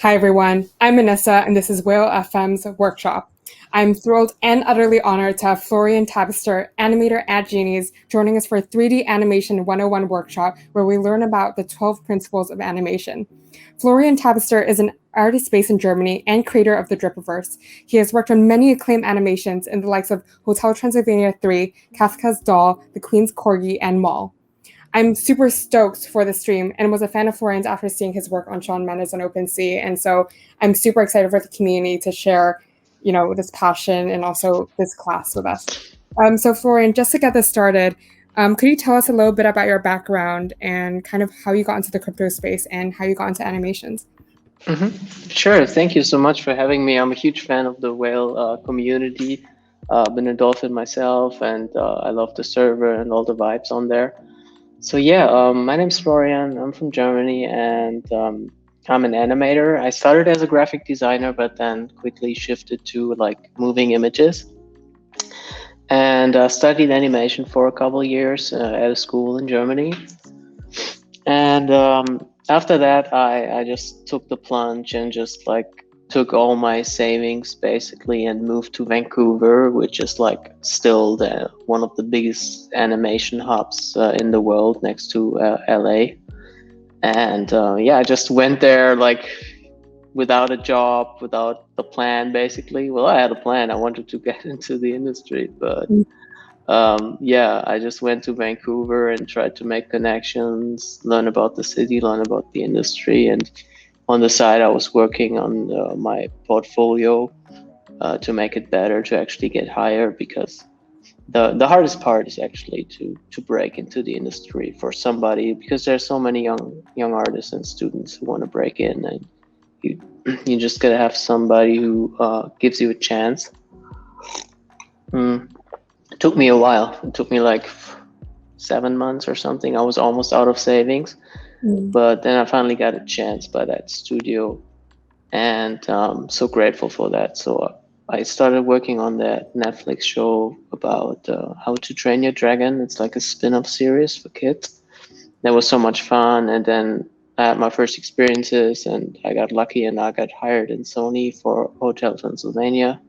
Hi everyone, I'm Annissa and this is Whale FM's workshop. I'm thrilled and utterly honored to have Florian Tappeser, animator at Genies, joining us for a 3D Animation 101 workshop where we learn about the 12 principles of animation. Florian Tappeser is an artist based in Germany and creator of the Dripperverse. He has worked on many acclaimed animations in the likes of Hotel Transylvania 3, Kafka's Doll, The Queen's Corgi, and Mall. I'm super stoked for the stream and was a fan of Florian's after seeing his work on Sean Mendes on OpenSea. And so I'm super excited for the community to share, this passion and also this class with us. So Florian, just to get this started, could you tell us a little bit about your background and kind of how you got into the crypto space and how you got into animations? Sure. Thank you so much for having me. I'm a huge fan of the whale community. Been a dolphin myself, and I love the server and all the vibes on there. So yeah, my name's Florian. I'm from Germany, and I'm an animator. I started as a graphic designer, but then quickly shifted to like moving images, and studied animation for a couple of years at a school in Germany. And after that, I just took the plunge and just like took all my savings basically and moved to Vancouver, which is like still one of the biggest animation hubs in the world next to LA. And yeah, I just went there like without a job, without a plan basically. Well, I had a plan. I wanted to get into the industry, but yeah, I just went to Vancouver and tried to make connections, learn about the city, learn about the industry. And on the side, I was working on my portfolio to make it better, to actually get higher, because the hardest part is actually to break into the industry for somebody, because there's so many young artists and students who want to break in, and you you just gotta have somebody who gives you a chance. It took me a while. It took me like 7 months or something. I was almost out of savings, but then I finally got a chance by that studio, and so grateful for that. So I started working on that Netflix show about how to train your dragon. It's like a spin-off series for kids. That was so much fun, and then I had my first experiences, and I got lucky, and I got hired in Sony for Hotel Transylvania.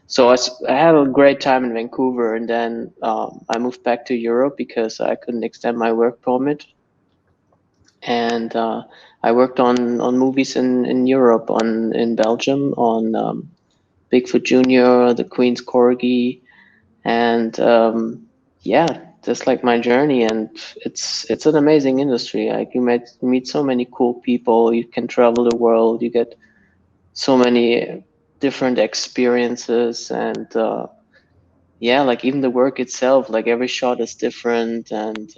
So I had a great time in Vancouver, and then I moved back to Europe because I couldn't extend my work permit, and I worked on movies in Europe, in Belgium, on Bigfoot Junior, The Queen's Corgi, and yeah, just like my journey. And it's an amazing industry. Like you meet so many cool people. You can travel the world. You get so many different experiences, and yeah, like even the work itself, like every shot is different. And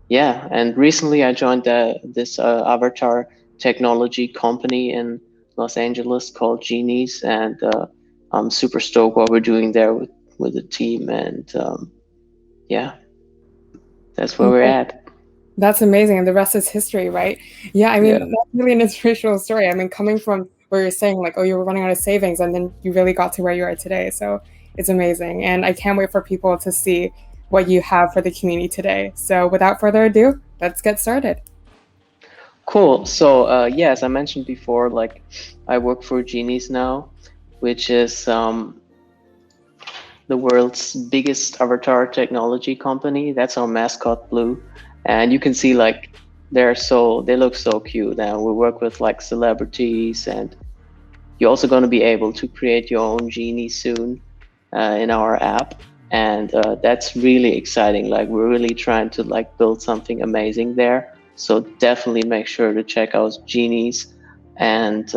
yeah, and recently I joined this avatar technology company in Los Angeles called Genies, and I'm super stoked what we're doing there with the team. And yeah, that's where we're at. That's amazing. And the rest is history, right? Yeah, I mean, Yeah. that's really an inspirational story. I mean, coming from where you're saying, like, oh, you were running out of savings and then you really got to where you are today. So it's amazing. And I can't wait for people to see what you have for the community today. So without further ado, let's get started. Cool. So yeah, as I mentioned before, like I work for Genies now, which is the world's biggest avatar technology company. That's our mascot, Blue, and you can see like they look so cute, and we work with like celebrities, and you're also going to be able to create your own genie soon in our app, and that's really exciting. Like we're really trying to like build something amazing there. So definitely make sure to check out Genies and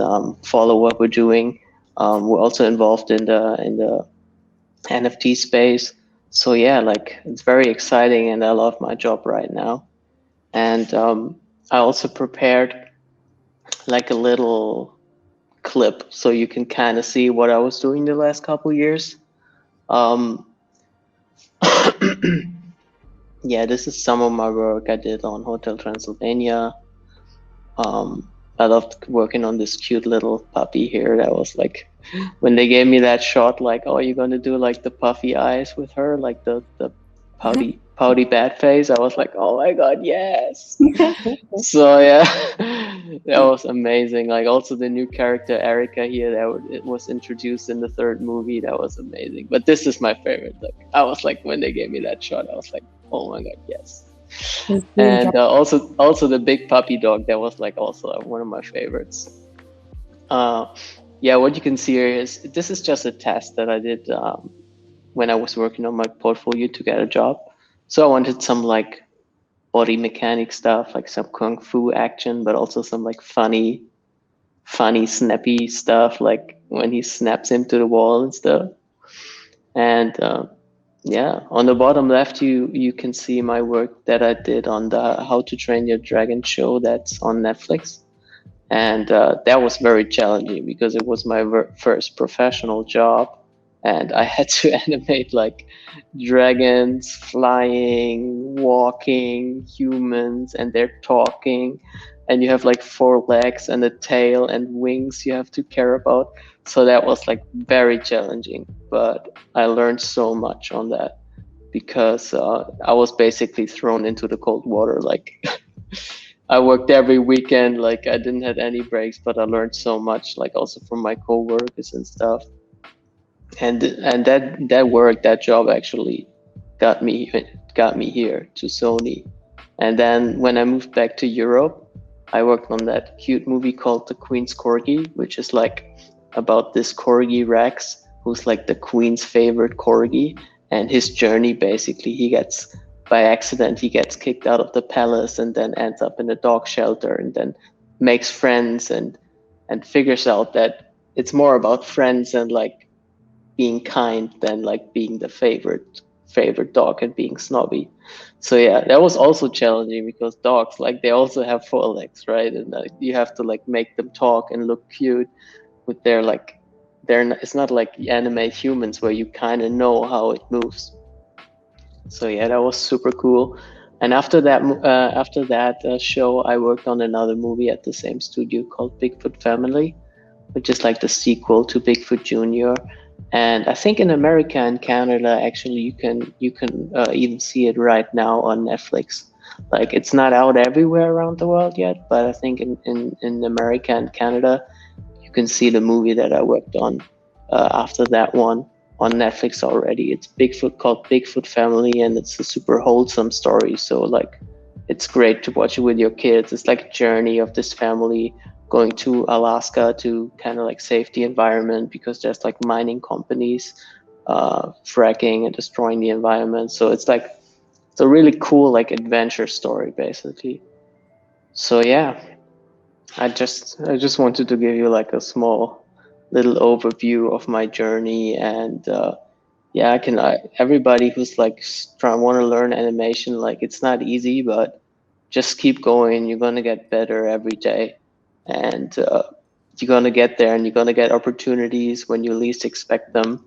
follow what we're doing. We're also involved in the NFT space. So yeah, like it's very exciting, and I love my job right now. And I also prepared like a little clip so you can kind of see what I was doing the last couple years. Um, yeah, this is some of my work I did on Hotel Transylvania. I loved working on this cute little puppy here. That was like when they gave me that shot, like, oh, you're gonna do like the puffy eyes with her, like the pouty bad face, I was like, oh my god, yes. So yeah, that was amazing. Like also the new character Erica here, it was introduced in the third movie. That was amazing. But this is my favorite. Like I was like, when they gave me that shot, I was like, oh my god, yes. And also the big puppy dog, that was like also one of my favorites. Yeah, what you can see here is this is just a test that I did when I was working on my portfolio to get a job. So I wanted some like body mechanic stuff, like some kung fu action, but also some like funny, snappy stuff, like when he snaps into the wall and stuff. And yeah, on the bottom left, you can see my work that I did on the How to Train Your Dragon show that's on Netflix. And that was very challenging because it was my first professional job, and I had to animate like dragons flying, walking, humans, and they're talking, and you have like 4 legs and a tail and wings you have to care about. So that was like very challenging, but I learned so much on that because I was basically thrown into the cold water. Like I worked every weekend, like I didn't have any breaks, but I learned so much, like also from my coworkers and stuff. And that job actually got me here to Sony. And then when I moved back to Europe, I worked on that cute movie called The Queen's Corgi, which is like about this Corgi Rex, who's like the Queen's favorite Corgi, and his journey basically by accident he gets kicked out of the palace and then ends up in a dog shelter and then makes friends and figures out that it's more about friends and like being kind than like being the favorite dog and being snobby. So yeah, that was also challenging because dogs, like they also have 4 legs, right? And you have to like make them talk and look cute with their like it's not like animate humans where you kind of know how it moves. So yeah, that was super cool. And after that show, I worked on another movie at the same studio called Bigfoot Family, which is like the sequel to Bigfoot Junior. And I think in America and Canada, actually, you can even see it right now on Netflix. Like it's not out everywhere around the world yet, but I think in America and Canada, you can see the movie that I worked on after that one on Netflix already. It's called Bigfoot Family, and it's a super wholesome story. So like, it's great to watch it with your kids. It's like a journey of this family going to Alaska to kind of like save the environment because there's like mining companies fracking and destroying the environment. So it's a really cool like adventure story basically. So yeah, I just wanted to give you like a small little overview of my journey. And yeah, everybody who's like want to learn animation, like it's not easy, but just keep going. You're gonna get better every day, and you're gonna get there, and you're gonna get opportunities when you least expect them.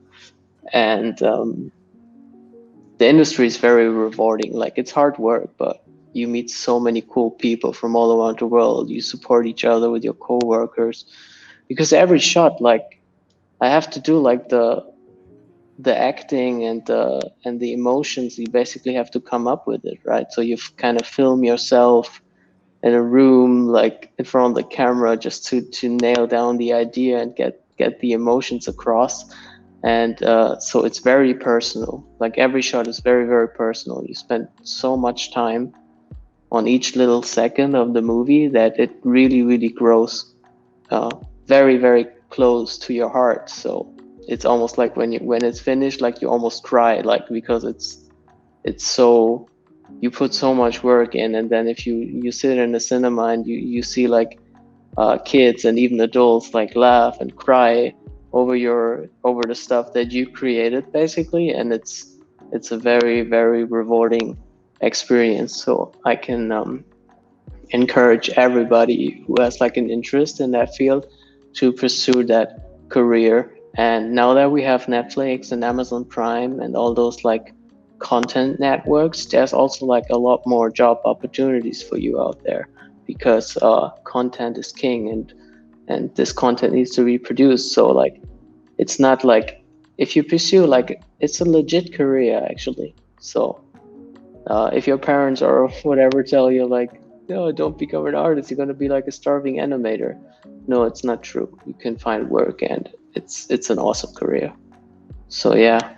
And the industry is very rewarding. Like it's hard work, but you meet so many cool people from all around the world. You support each other with your coworkers, because every shot, like I have to do like the acting and the emotions. You basically have to come up with it, right? So you kind of film yourself in a room, like in front of the camera, just to nail down the idea and get the emotions across. And so it's very personal. Like every shot is very, very personal. You spend so much time on each little second of the movie that it really, really grows very, very close to your heart. So it's almost like when it's finished, like you almost cry, like because it's so, you put so much work in. And then if you sit in a cinema and you see like kids and even adults like laugh and cry over the stuff that you created basically, and it's a very, very rewarding experience. So I can encourage everybody who has like an interest in that field to pursue that career. And now that we have Netflix and Amazon Prime and all those like content networks, there's also like a lot more job opportunities for you out there, because content is king, and this content needs to be produced. So like, it's not like, if you pursue, like, it's a legit career actually. So If your parents or whatever tell you like, no, don't become an artist, you're gonna be like a starving animator. No, it's not true. You can find work, and it's an awesome career. So yeah.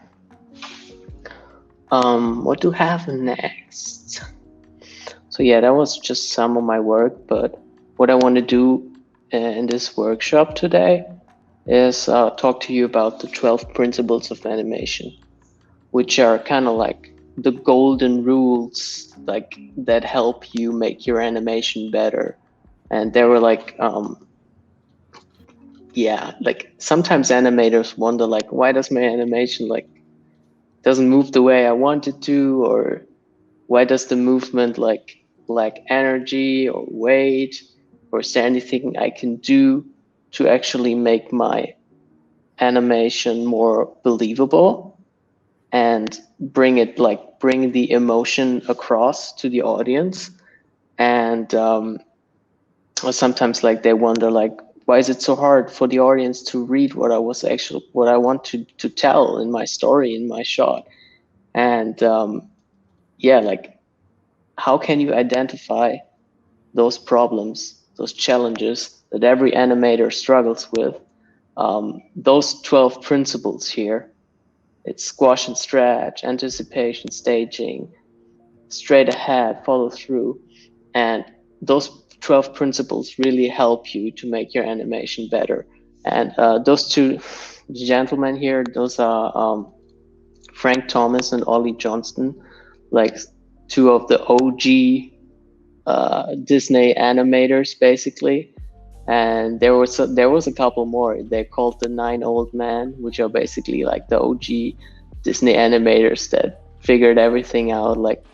What do we have next? So yeah, that was just some of my work, but what I want to do in this workshop today is talk to you about the 12 principles of animation, which are kind of like the golden rules, like that help you make your animation better. And they were like, yeah, like sometimes animators wonder like, why does my animation like doesn't move the way I want it to, or why does the movement like lack energy or weight, or is there anything I can do to actually make my animation more believable and bring the emotion across to the audience? And or sometimes like they wonder like, why is it so hard for the audience to read what I want to tell in my story, in my shot? And yeah, like how can you identify those problems, those challenges that every animator struggles with? Those 12 principles here, it's squash and stretch, anticipation, staging, straight ahead, follow through. And those 12 principles really help you to make your animation better. And those two gentlemen here, those are Frank Thomas and Ollie Johnston, like two of the OG Disney animators, basically. And there was a couple more. They're called the Nine Old Men, which are basically like the OG Disney animators that figured everything out. Like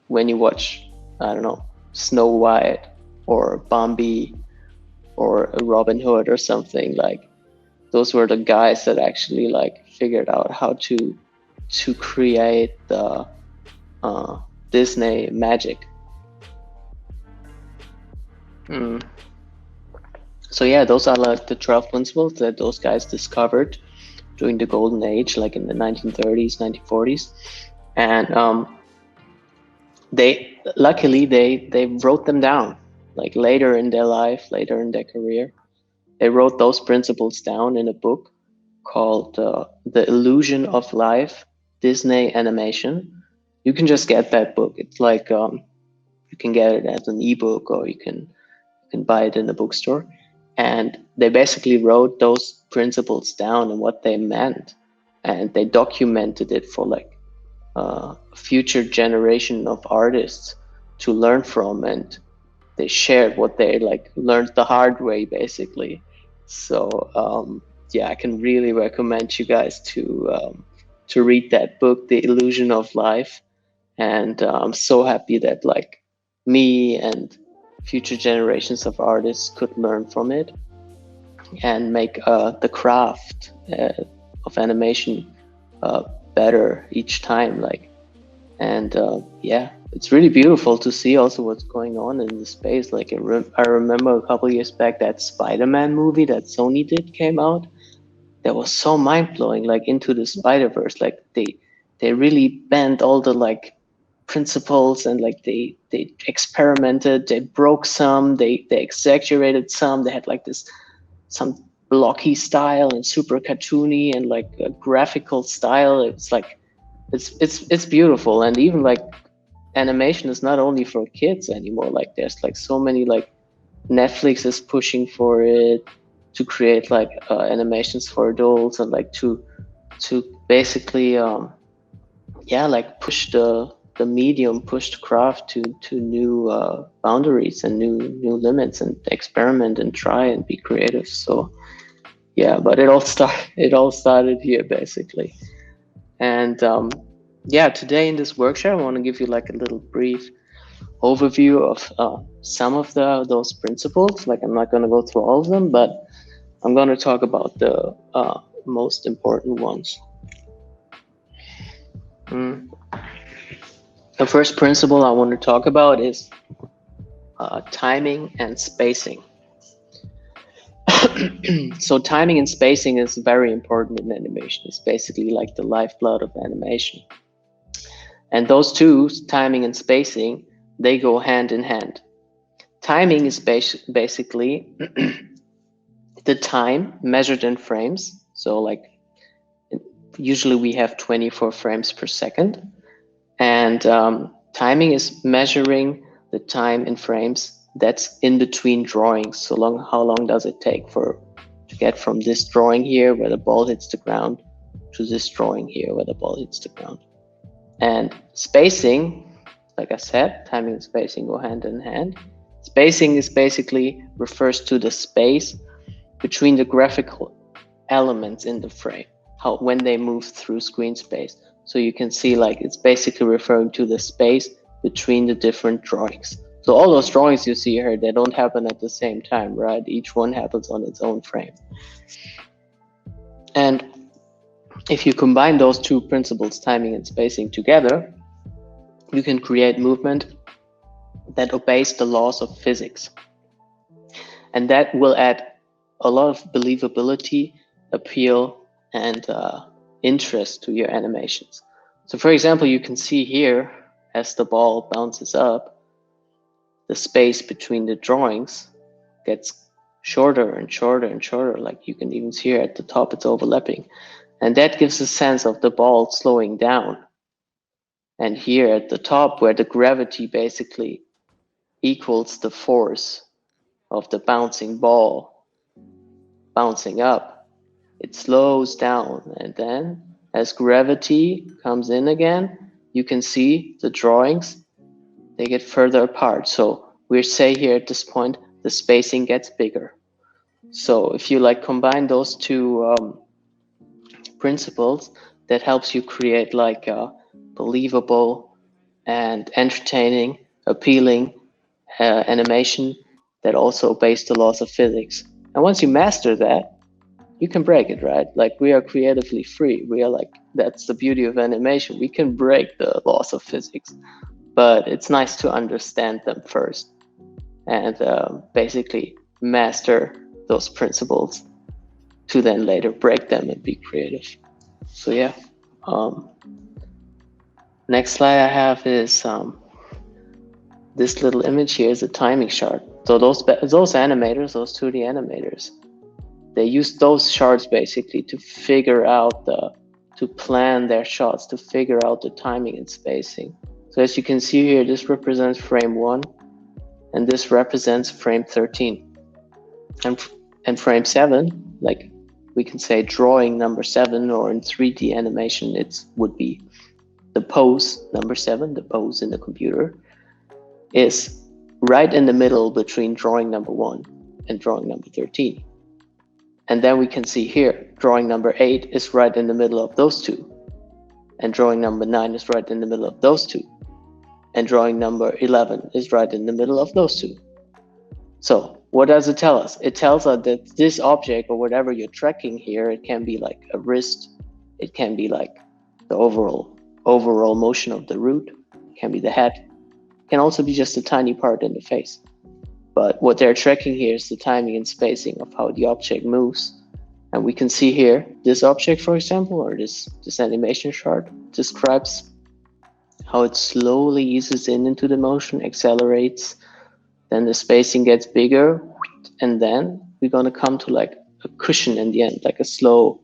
when you watch, I don't know, Snow White or Bambi or Robin Hood or something, like those were the guys that actually like figured out how to create the Disney magic. Mm. So yeah, those are like the 12 principles that those guys discovered during the golden age, like in the 1930s, 1940s. And they wrote them down like later in their life, later in their career. They wrote those principles down in a book called The Illusion of Life, Disney Animation. You can just get that book. It's like you can get it as an ebook, or you can buy it in a bookstore. And they basically wrote those principles down and what they meant, and they documented it for like future generation of artists to learn from, and they shared what they like learned the hard way, basically. So yeah, I can really recommend you guys to read that book, The Illusion of Life. And I'm so happy that like me and future generations of artists could learn from it and make the craft of animation better each time. Like, and yeah, it's really beautiful to see also what's going on in the space. Like I remember a couple years back that Spider-Man movie that Sony did came out. That was so mind-blowing. Like Into the Spider-Verse, like they really bent all the like principles, and like they experimented. They broke some. They exaggerated some. They had like this some blocky style and super cartoony and like a graphical style. It's like it's beautiful. And even like animation is not only for kids anymore. Like there's like so many like Netflix is pushing for it to create like animations for adults, and like to basically yeah, like push the medium, push the craft to new boundaries and new limits, and experiment and try and be creative. So yeah, but it all started here, basically. And yeah, today in this workshop I want to give you like a little brief overview of some of those principles. Like I'm not going to go through all of them, but I'm going to talk about the most important ones. The first principle I want to talk about is timing and spacing. So timing and spacing is very important in animation. It's basically like the lifeblood of animation. And those two, timing and spacing, they go hand in hand. Timing is basically the time measured in frames. So like usually we have 24 frames per second. And timing is measuring the time in frames that's in between drawings. So how long does it take to get from this drawing here where the ball hits the ground to this drawing here where the ball hits the ground. And spacing, like I said, timing and spacing go hand in hand. Spacing is basically refers to the space between the graphical elements in the frame, when they move through screen space. So you can see like it's basically referring to the space between the different drawings. So all those drawings you see here, they don't happen at the same time, right? Each one happens on its own frame. And if you combine those two principles, timing and spacing, together, you can create movement that obeys the laws of physics. And that will add a lot of believability, appeal, and interest to your animations. So for example, you can see here, as the ball bounces up, the space between the drawings gets shorter and shorter and shorter. Like you can even see here at the top, it's overlapping. And that gives a sense of the ball slowing down. And here at the top, where the gravity basically equals the force of the bouncing ball bouncing up, it slows down. And then as gravity comes in again, you can see the drawings, they get further apart. So we say here at this point, the spacing gets bigger. So if you like combine those two principles, that helps you create like a believable and entertaining, appealing animation that also obeys the laws of physics. And once you master that, you can break it, right? Like we are creatively free. We are like, that's the beauty of animation. We can break the laws of physics, but it's nice to understand them first and basically master those principles to then later break them and be creative. So yeah. Next slide I have is this little image here is a timing chart. So those animators, those 2D animators, they use those charts basically to figure out to plan their shots, to figure out the timing and spacing. So as you can see here, this represents frame 1, and this represents frame 13. And frame 7, like we can say drawing number 7, or in 3D animation, it would be the pose number 7, the pose in the computer, is right in the middle between drawing number 1 and drawing number 13. And then we can see here, drawing number 8 is right in the middle of those two. And drawing number 9 is right in the middle of those two. And drawing number 11 is right in the middle of those two. So what does it tell us? It tells us that this object, or whatever you're tracking here, it can be like a wrist, it can be like the overall motion of the root, it can be the head, it can also be just a tiny part in the face. But what they're tracking here is the timing and spacing of how the object moves. And we can see here, this object, for example, or this animation chart describes how it slowly eases into the motion, accelerates, then the spacing gets bigger, and then we're gonna come to like a cushion in the end, like a slow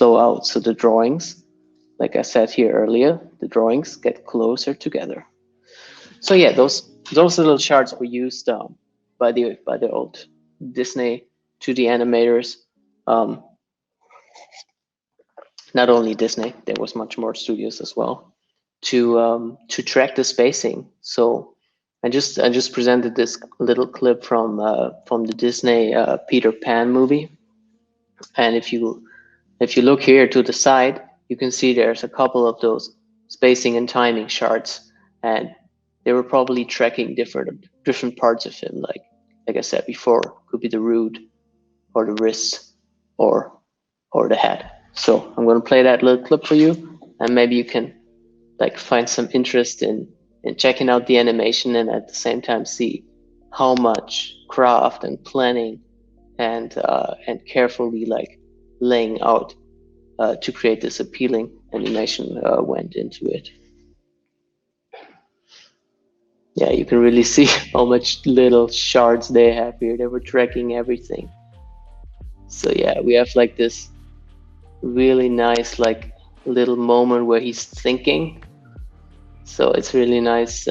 out. So the drawings, like I said here earlier, the drawings get closer together. So yeah, those little charts were used by the old Disney 2D animators. Not only Disney, there was much more studios as well to track the spacing. So I just presented this little clip from the Disney Peter Pan movie, and if you look here to the side, you can see there's a couple of those spacing and timing charts, and they were probably tracking different parts of him, like I said before, could be the root or the wrist or the head. So I'm going to play that little clip for you, and maybe you can like find some interest in checking out the animation, and at the same time see how much craft and planning and carefully like laying out to create this appealing animation went into it. yeah, you can really see how much little shards they have here. They were tracking everything. So yeah, we have like this really nice like little moment where he's thinking. So it's really nice.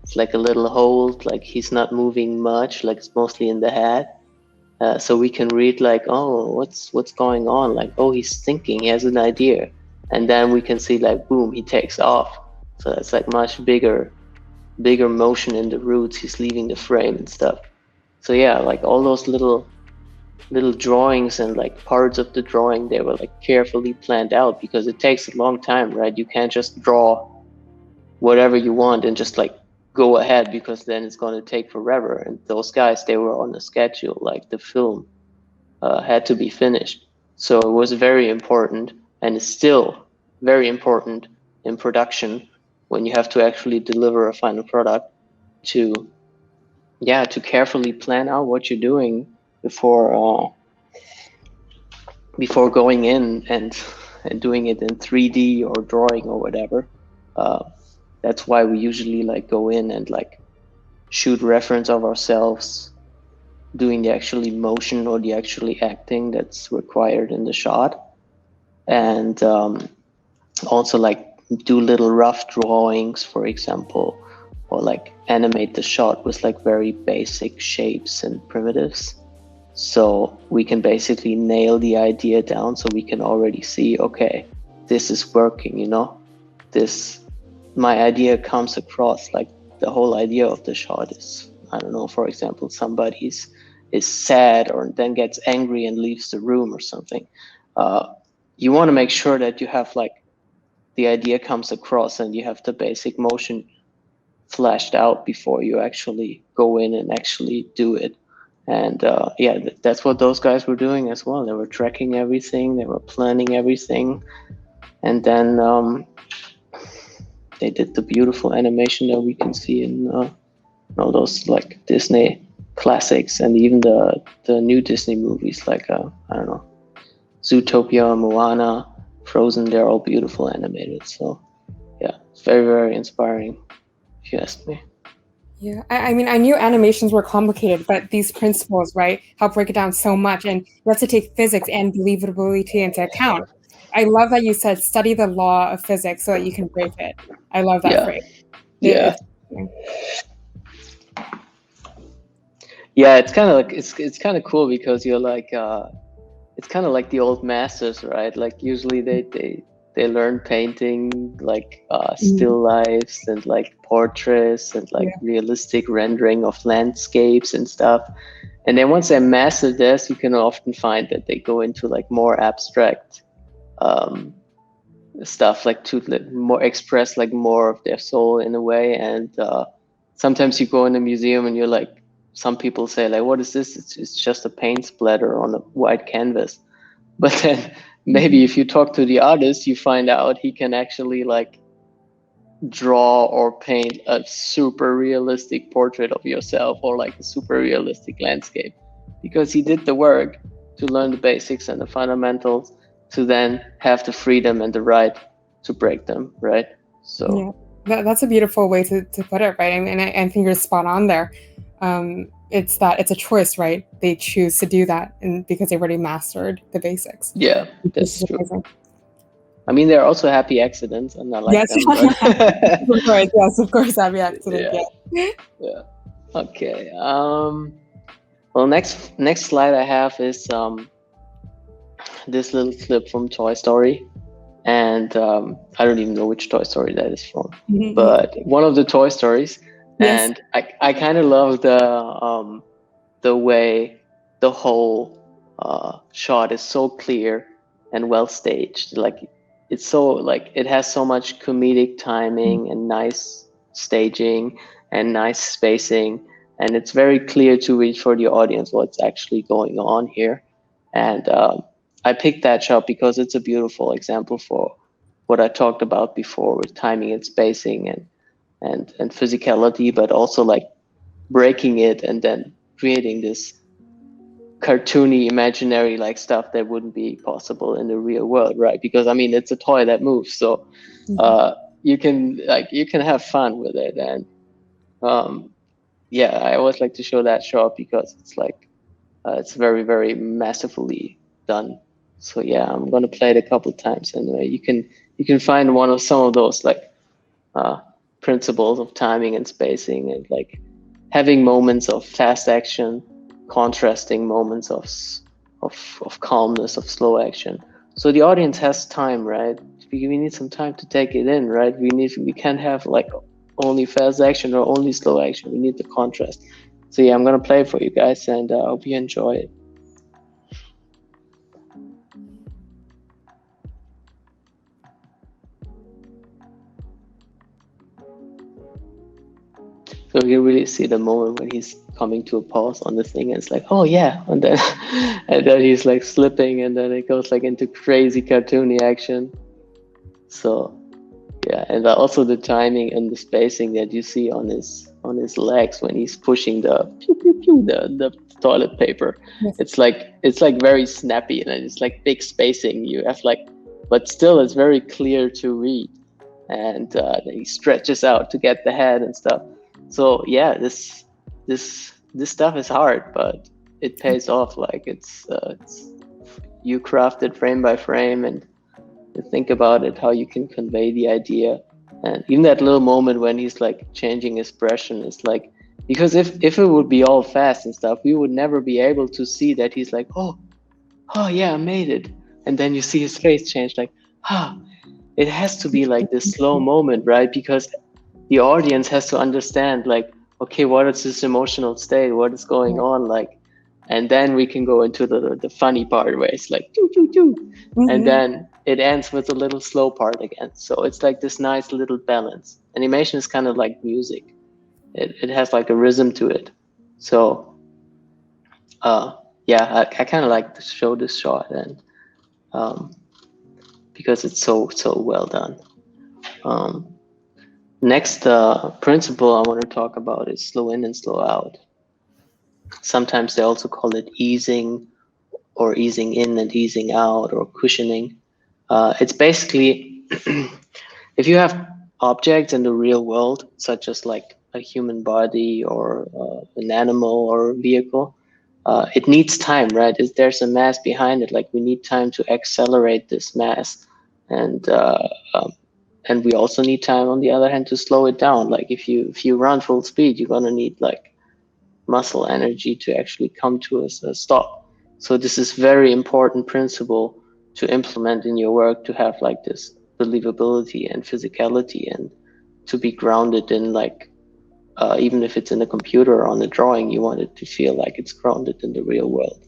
It's like a little hold, like he's not moving much, like it's mostly in the head. So we can read like, oh, what's going on? Like, oh, he's thinking, he has an idea, and then we can see like, boom, he takes off. So it's like much bigger motion in the roots. He's leaving the frame and stuff. So yeah, like all those little drawings and like parts of the drawing, they were like carefully planned out because it takes a long time, right? You can't just draw whatever you want and just like go ahead, because then it's going to take forever. And those guys, they were on a schedule. Like the film had to be finished, so it was very important, and it's still very important in production when you have to actually deliver a final product, to to carefully plan out what you're doing before going in and doing it in 3D or drawing or whatever. That's why we usually like go in and like shoot reference of ourselves doing the actually motion or the actually acting that's required in the shot, and also like do little rough drawings, for example, or like animate the shot with like very basic shapes and primitives, so we can basically nail the idea down, so we can already see, okay, this is working, you know, this, my idea comes across. Like the whole idea of the shot is, I don't know, for example, somebody's is sad or then gets angry and leaves the room or something. You want to make sure that you have like the idea comes across and you have the basic motion flashed out before you actually go in and actually do it. And that's what those guys were doing as well. They were tracking everything, they were planning everything, and then they did the beautiful animation that we can see in all those like Disney classics, and even the new Disney movies like I don't know, Zootopia, Moana, Frozen. They're all beautiful animated. So yeah, it's very, very inspiring, if you ask me. Yeah, I mean, I knew animations were complicated, but these principles, right, help break it down so much, and you have to take physics and believability into account. I love that you said study the law of physics so that you can break it. I love that phrase. Yeah. It's kind of like it's kind of cool because you're like it's kind of like the old masters, right? Like usually they learn painting like still lifes and like portraits and like realistic rendering of landscapes and stuff. And then once they master this, you can often find that they go into like more abstract stuff, like to more express like more of their soul in a way. And sometimes you go in a museum and you're like, some people say like, what is this? It's just a paint splatter on a white canvas. But then maybe if you talk to the artist, you find out he can actually like draw or paint a super realistic portrait of yourself or like a super realistic landscape, because he did the work to learn the basics and the fundamentals to then have the freedom and the right to break them, right? So that's a beautiful way to put it, right? I mean, I think you're spot on there. It's a choice, right? They choose to do that, and because they've already mastered the basics. Yeah, that's true. Amazing. I mean, there are also happy accidents, and I like them. But... of course, yes, of course, happy accidents. Yeah. Okay. Well, next slide I have is this little clip from Toy Story, and I don't even know which Toy Story that is from, but one of the Toy Stories. Yes. And I kind of love the way the whole shot is so clear and well staged. Like it's so like it has so much comedic timing and nice staging and nice spacing, and it's very clear to read for the audience what's actually going on here. And I picked that shot because it's a beautiful example for what I talked about before with timing and spacing and physicality, but also like breaking it and then creating this cartoony imaginary like stuff that wouldn't be possible in the real world, right? Because I mean, it's a toy that moves, so you can have fun with it. And Yeah, I always like to show that shot because it's like it's very, very masterfully done. So yeah, I'm gonna play it a couple times anyway. You can find some of those like uh, principles of timing and spacing, and like having moments of fast action, contrasting moments of calmness, of slow action. So the audience has time, right? We need some time to take it in, right? We can't have like only fast action or only slow action. We need the contrast. So yeah, I'm gonna play it for you guys, and I hope you enjoy it. So you really see the moment when he's coming to a pause on the thing, and it's like, oh yeah, and then and then he's like slipping, and then it goes like into crazy cartoony action. So yeah, and also the timing and the spacing that you see on his legs when he's pushing the pew pew pew the toilet paper. Yes. It's like very snappy, and it's like big spacing. You have like, but still it's very clear to read, and he stretches out to get the head and stuff. So yeah, this stuff is hard, but it pays off. Like it's you craft it frame by frame, and you think about it, how you can convey the idea. And even that little moment when he's like changing expression is like, because if it would be all fast and stuff, we would never be able to see that he's like, oh yeah, I made it. And then you see his face change, like, ah, it has to be like this slow moment, right? Because the audience has to understand, like, okay, what is this emotional state, what is going on, like, and then we can go into the funny part where it's like choo, choo, choo. And then it ends with a little slow part again. So it's like this nice little balance. Animation is kind of like music. It has like a rhythm to it. So uh yeah, I kind of like to show this shot, and um because it's so well done. um Next principle I want to talk about is slow in and slow out. Sometimes they also call it easing, or easing in and easing out, or cushioning. It's basically if you have objects in the real world, such as like a human body, or an animal or a vehicle, it needs time, right? There's a mass behind it. Like we need time to accelerate this mass, and um, and we also need time on the other hand to slow it down. Like if you run full speed, you're gonna need like muscle energy to actually come to a stop. So this is very important principle to implement in your work, to have like this believability and physicality, and to be grounded in like even if it's in a computer or on a drawing, you want it to feel like it's grounded in the real world.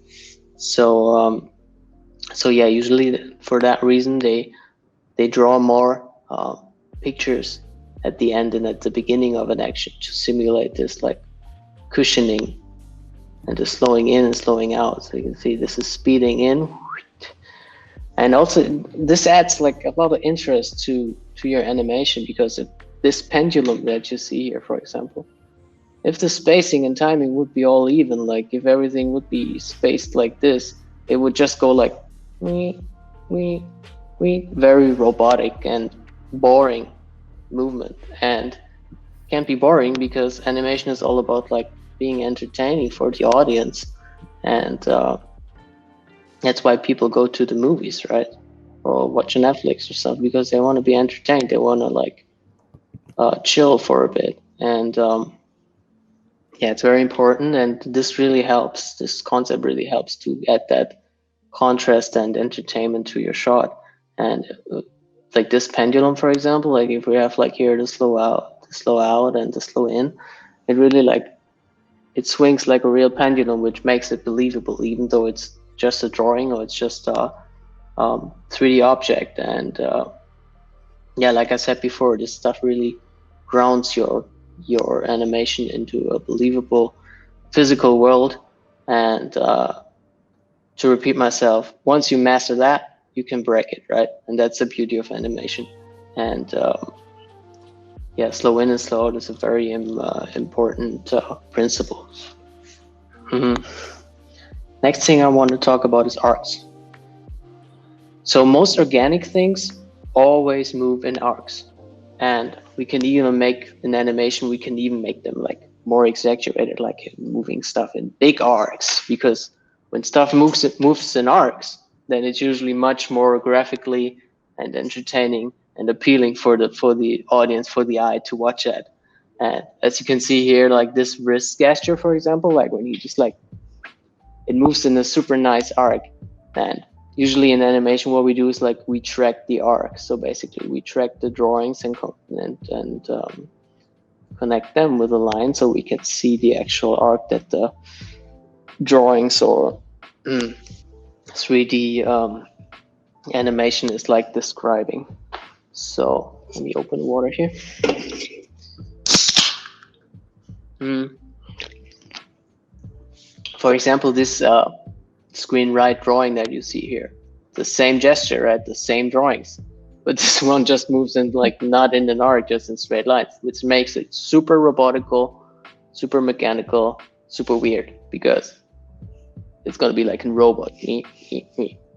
So so yeah, usually for that reason they draw more pictures at the end and at the beginning of an action to simulate this like cushioning and the slowing in and slowing out. So you can see this is speeding in, and also this adds like a lot of interest to your animation, because this pendulum that you see here, for example, if the spacing and timing would be all even, like if everything would be spaced like this, it would just go like we we very robotic and boring movement. And can't be boring, because animation is all about like being entertaining for the audience, and that's why people go to the movies, right, or watch Netflix or something, because they want to be entertained, they want to like chill for a bit. And yeah, it's very important, and this really helps, this concept really helps to add that contrast and entertainment to your shot. And like this pendulum, for example, like if we have like here the slow out and the slow in, it really like it swings like a real pendulum, which makes it believable, even though it's just a drawing or it's just a 3D object. And yeah, like I said before, this stuff really grounds your animation into a believable physical world. And to repeat myself, once you master that, you can break it, right? And that's the beauty of animation. And yeah, slow in and slow out is a very important principle. Mm-hmm. Next thing I want to talk about is arcs. So most organic things always move in arcs. And we can even make an animation, we can even make them like more exaggerated, like moving stuff in big arcs, because when stuff moves in arcs, then it's usually much more graphically and entertaining and appealing for the audience, for the eye to watch it. And as you can see here, like this wrist gesture, for example, like when you just like, it moves in a super nice arc. And usually in animation, what we do is like we track the arc. So basically, we track the drawings and connect them with a line, so we can see the actual arc that the drawings or 3D animation is like describing. So let me open water here. For example, this screen right drawing that you see here, the same gesture, right? The same drawings, but this one just moves in like not in an arc, just in straight lines, which makes it super robotical, super mechanical, super weird, because it's going to be like a robot.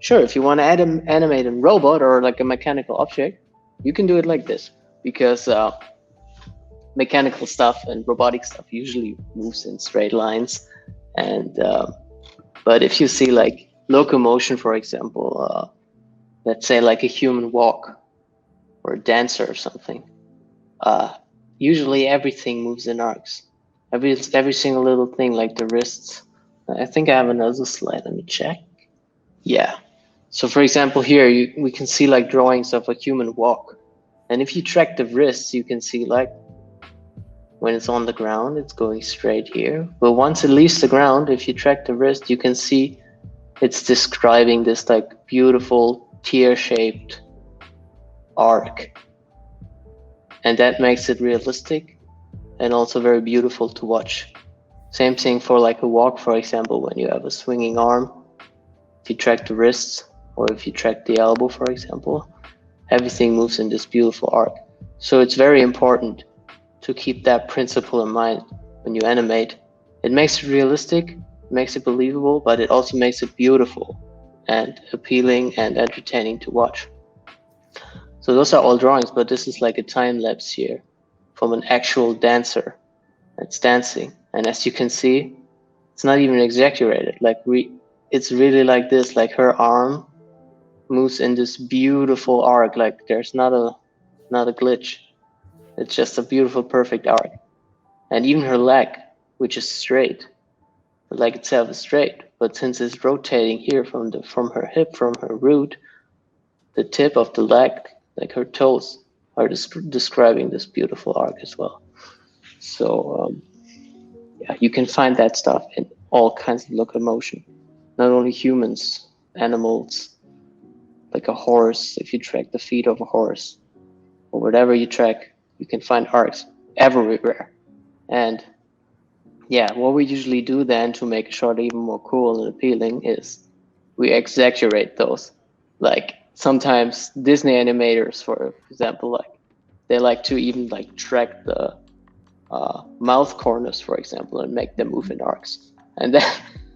Sure, if you want to animate a robot or like a mechanical object, you can do it like this, because mechanical stuff and robotic stuff usually moves in straight lines. And but if you see like locomotion, for example, let's say like a human walk or a dancer or something, usually everything moves in arcs. Every single little thing, like the wrists. I think I have another slide. Let me check. Yeah. So for example, here we can see like drawings of a human walk, and if you track the wrists, you can see like when it's on the ground, it's going straight here. But once it leaves the ground, if you track the wrist, you can see it's describing this like beautiful tear-shaped arc. And that makes it realistic and also very beautiful to watch. Same thing for like a walk, for example, when you have a swinging arm. If you track the wrists, or if you track the elbow, for example, everything moves in this beautiful arc. So it's very important to keep that principle in mind when you animate. It makes it realistic, it makes it believable, but it also makes it beautiful and appealing and entertaining to watch. So those are all drawings, but this is like a time lapse here from an actual dancer that's dancing. And as you can see, it's not even exaggerated. Like it's really like this, like her arm moves in this beautiful arc. Like there's not a glitch. It's just a beautiful, perfect arc. And even her leg, which is straight, the leg itself is straight, but since it's rotating here from her hip, from her root, the tip of the leg, like her toes, are describing this beautiful arc as well. So yeah, you can find that stuff in all kinds of locomotion. Not only humans, animals, like a horse. If you track the feet of a horse, or whatever you track, you can find arcs everywhere. And yeah, what we usually do then to make a shot even more cool and appealing is we exaggerate those. Like sometimes Disney animators, for example, like they like to even like track the mouth corners, for example, and make them move in arcs. And then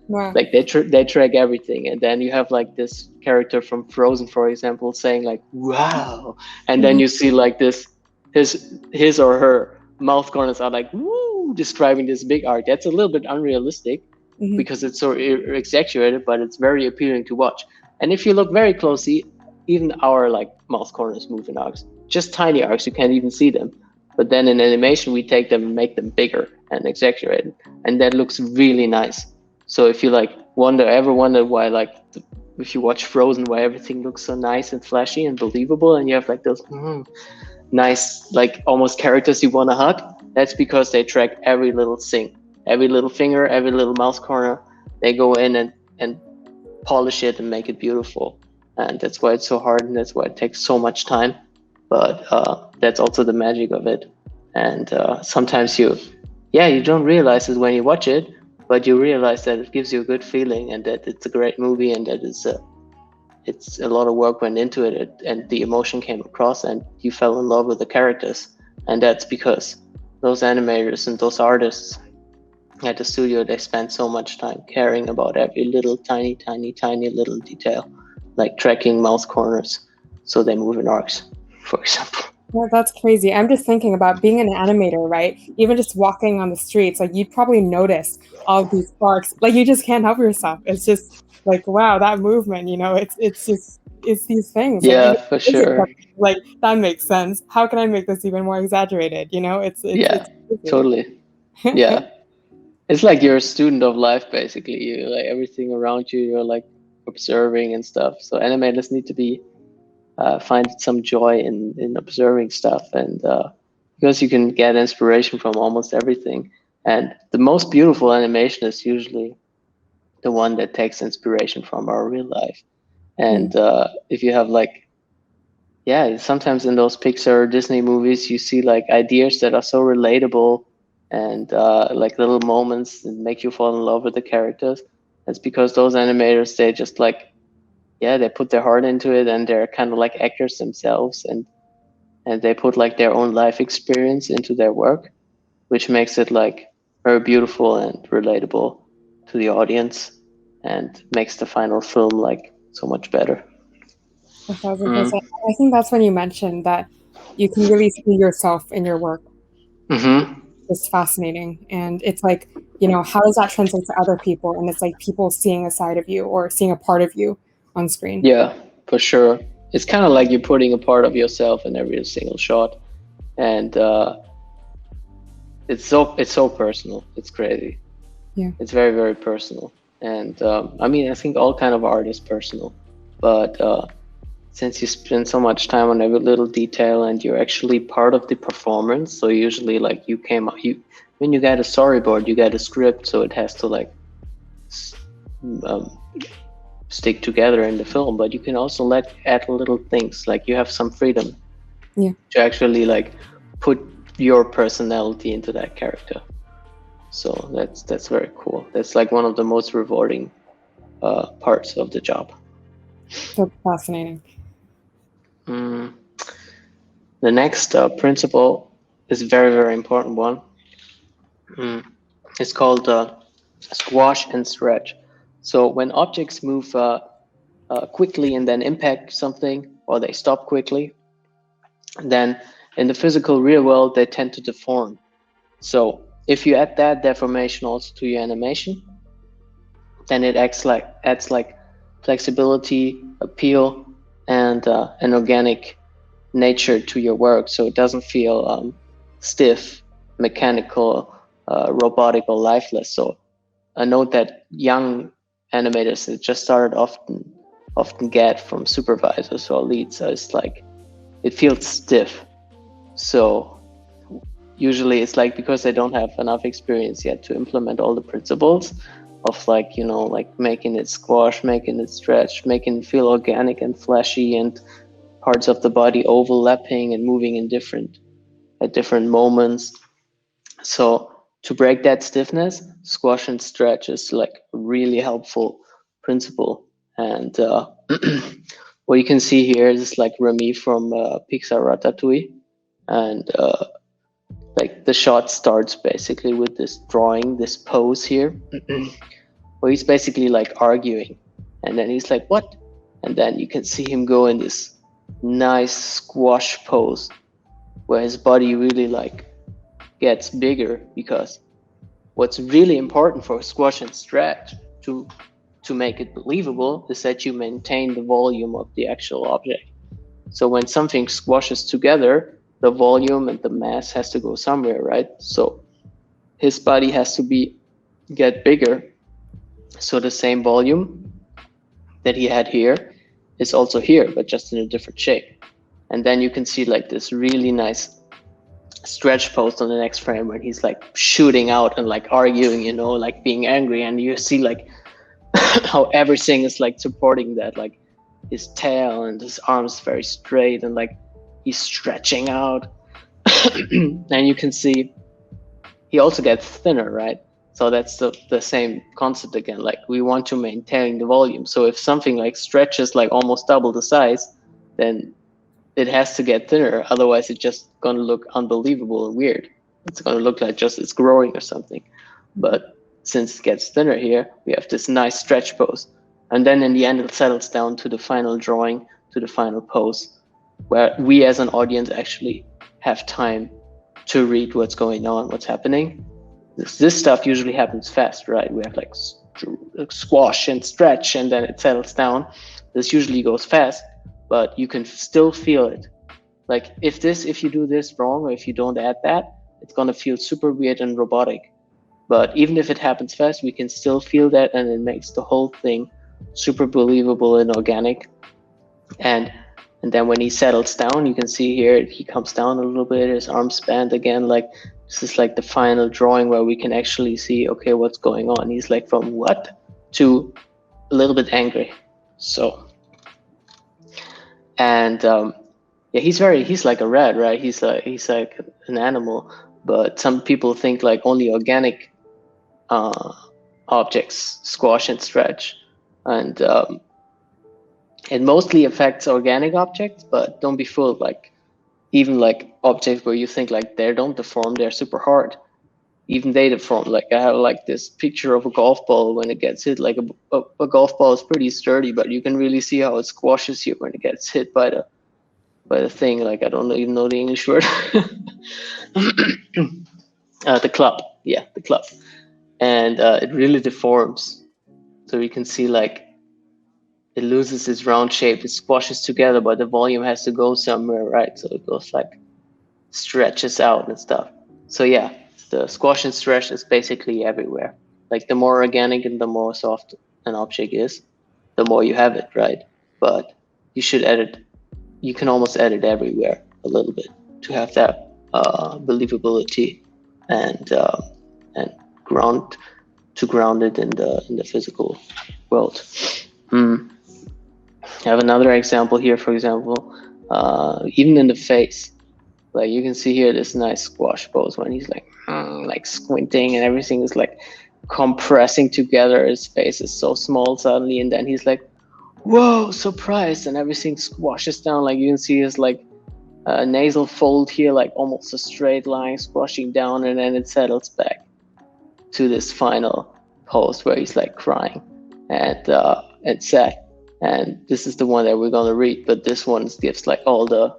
wow. Like they track everything, and then you have like this character from Frozen, for example, saying like "wow," and then you see like this his or her mouth corners are like "woo," describing this big arc. That's a little bit unrealistic because it's so exaggerated, but it's very appealing to watch. And if you look very closely, even our like mouth corners move in arcs, just tiny arcs. You can't even see them. But then in animation, we take them and make them bigger and exaggerated, and that looks really nice. So if you like ever wonder why, like if you watch Frozen, why everything looks so nice and flashy and believable, and you have like those nice, like almost characters you want to hug, that's because they track every little thing, every little finger, every little mouse corner. They go in and polish it and make it beautiful. And that's why it's so hard, and that's why it takes so much time. But that's also the magic of it. And sometimes you don't realize it when you watch it, but you realize that it gives you a good feeling and that it's a great movie and that it's a lot of work went into it, and the emotion came across and you fell in love with the characters. And that's because those animators and those artists at the studio, they spend so much time caring about every little tiny little detail, like tracking mouse corners so they move in arcs, for example. Yeah, that's crazy. I'm just thinking about being an animator, right? Even just walking on the streets, like you'd probably notice all of these sparks. Like you just can't help yourself. It's just like, wow, that movement, it's just it's these things. Like Yeah, even for physics, sure. like that makes sense. How can I make this even more exaggerated? Yeah, It's crazy. totally. Yeah. It's like you're a student of life, basically. You like everything around you, you're like observing and stuff. So animators need to be find some joy in observing stuff, and because you can get inspiration from almost everything. And the most beautiful animation is usually the one that takes inspiration from our real life. Yeah. And if you have like, yeah, sometimes in those Pixar or Disney movies, you see like ideas that are so relatable and like little moments that make you fall in love with the characters. It's because those animators, they just like, yeah, they put their heart into it, and they're kind of like actors themselves, and they put like their own life experience into their work, which makes it like very beautiful and relatable to the audience, and makes the final film like so much better. 1,000%. I think that's when you mentioned that you can really see yourself in your work. Mm-hmm. It's fascinating. And it's like, how does that translate to other people? And it's like people seeing a side of you or seeing a part of you on screen. Yeah, for sure. It's kind of like you're putting a part of yourself in every single shot, and it's so personal. It's crazy. Yeah. It's very very personal, and I mean I think all kind of art is personal, but since you spend so much time on every little detail and you're actually part of the performance, so usually like you came up you when you get a storyboard, you get a script, so it has to like um, stick together in the film, but you can also add little things, like you have some freedom Yeah. to actually like put your personality into that character. So that's very cool. That's like one of the most rewarding parts of the job. That's fascinating. Mm. The next principle is a very very important one. Mm. It's called squash and stretch. So when objects move quickly and then impact something, or they stop quickly, then in the physical real world they tend to deform. So if you add that deformation also to your animation, then it adds like flexibility, appeal, and an organic nature to your work, so it doesn't feel stiff, mechanical, robotic, or lifeless. So a note that young animators that just started often get from supervisors or leads is like it feels stiff. So usually it's like because they don't have enough experience yet to implement all the principles of like like making it squash, making it stretch, making it feel organic and flashy, and parts of the body overlapping and moving in different moments. So to break that stiffness, squash and stretch is like a really helpful principle. And what you can see here is like Remy from Pixar Ratatouille, and like the shot starts basically with this drawing, this pose here, where he's basically like arguing, and then he's like, "What?" And then you can see him go in this nice squash pose where his body really like gets bigger, because what's really important for squash and stretch to make it believable is that you maintain the volume of the actual object. So when something squashes together, the volume and the mass has to go somewhere, right? So his body has to get bigger, so the same volume that he had here is also here, but just in a different shape. And then you can see like this really nice stretch post on the next frame when he's like shooting out and like arguing, like being angry, and you see like how everything is like supporting that, like his tail and his arms very straight, and like he's stretching out. And you can see he also gets thinner, right? So that's the same concept again. Like we want to maintain the volume. So if something like stretches like almost double the size, then it has to get thinner. Otherwise, it's just gonna look unbelievable and weird. It's gonna look like just it's growing or something. But since it gets thinner here, we have this nice stretch pose. And then in the end, it settles down to the final drawing, to the final pose. where we as an audience actually have time to read what's going on, what's happening. This stuff usually happens fast, right? We have like squash and stretch, and then it settles down. This usually goes fast, but you can still feel it. Like if you do this wrong, or if you don't add that, it's gonna feel super weird and robotic. But even if it happens fast, we can still feel that, and it makes the whole thing super believable and organic. And then when he settles down, you can see here he comes down a little bit, his arms bend again. Like this is like the final drawing where we can actually see, okay, what's going on. He's like from what to a little bit angry. So, and yeah, he's like a rat, right? He's like an animal. But some people think like only organic objects squash and stretch, and it mostly affects organic objects, but don't be fooled. Like even like objects where you think like they don't deform, they're super hard. Even they deform. Like I have like this picture of a golf ball when it gets hit. Like a golf ball is pretty sturdy, but you can really see how it squashes you when it gets hit by the thing. Like I don't even know the English word. The club. Yeah, the club. And it really deforms. So you can see like it loses its round shape, it squashes together, but the volume has to go somewhere, right? So it goes like stretches out and stuff. So yeah, the squash and stretch is basically everywhere. Like the more organic and the more soft an object is, the more you have it, right? But you should edit. You can almost edit everywhere a little bit to have that believability and ground it in the physical world. I have another example here, for example, even in the face. Like you can see here this nice squash pose when he's like squinting and everything is like compressing together. His face is so small suddenly, and then he's like, whoa, surprised, and everything squashes down. Like you can see his like nasal fold here, like almost a straight line squashing down, and then it settles back to this final pose where he's like crying and sad. And this is the one that we're gonna read, but this one gives like all the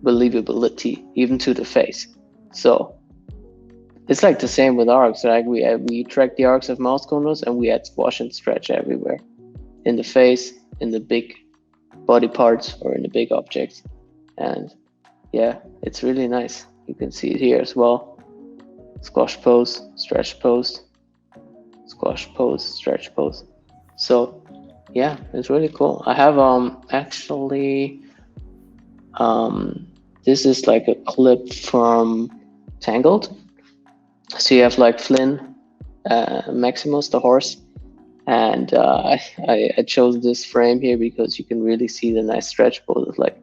believability even to the face. So it's like the same with arcs, right? We track the arcs of mouse corners and we add squash and stretch everywhere, in the face, in the big body parts, or in the big objects. And yeah, it's really nice. You can see it here as well. Squash pose, stretch pose, squash pose, stretch pose. So yeah, it's really cool. I have actually this is like a clip from Tangled. So you have like Flynn, Maximus, the horse, and I chose this frame here because you can really see the nice stretch pose. Like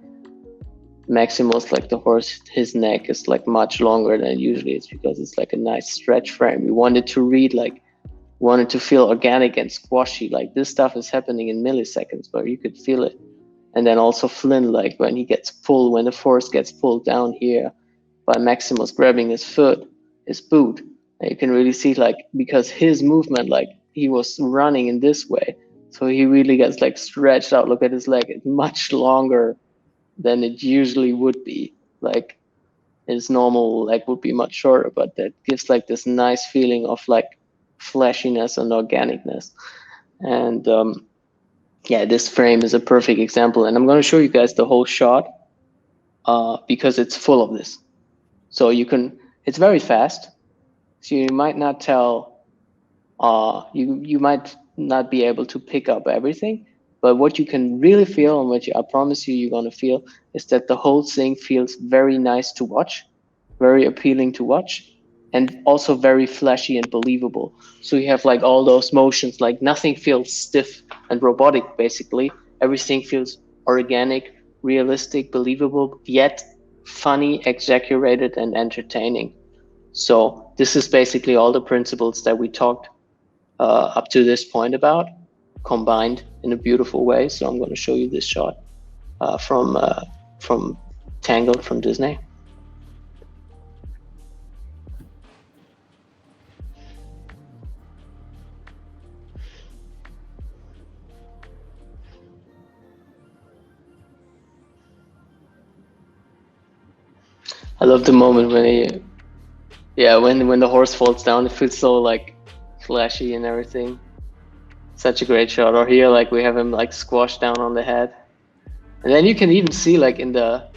Maximus, like the horse, his neck is like much longer than usually. It's because it's like a nice stretch frame. We wanted to read like, wanted to feel organic and squashy. Like this stuff is happening in milliseconds, where you could feel it. And then also Flynn, like when he gets pulled, when the force gets pulled down here by Maximus grabbing his foot, his boot, and you can really see like, because his movement, like he was running in this way, so he really gets like stretched out. Look at his leg, it's much longer than it usually would be. Like his normal leg would be much shorter, but that gives like this nice feeling of like fleshiness and organicness. And yeah, this frame is a perfect example, and I'm going to show you guys the whole shot because it's full of this. So you can, it's very fast, so you might not tell, you might not be able to pick up everything, but what you can really feel, and what I promise you're going to feel, is that the whole thing feels very nice to watch, very appealing to watch, and also very flashy and believable. So you have like all those motions, like nothing feels stiff and robotic, basically. Everything feels organic, realistic, believable, yet funny, exaggerated, and entertaining. So this is basically all the principles that we talked up to this point about, combined in a beautiful way. So I'm going to show you this shot from Tangled from Disney. I love the moment when when the horse falls down. It feels so like flashy and everything. Such a great shot. Or here, like we have him like squashed down on the head, and then you can even see like in the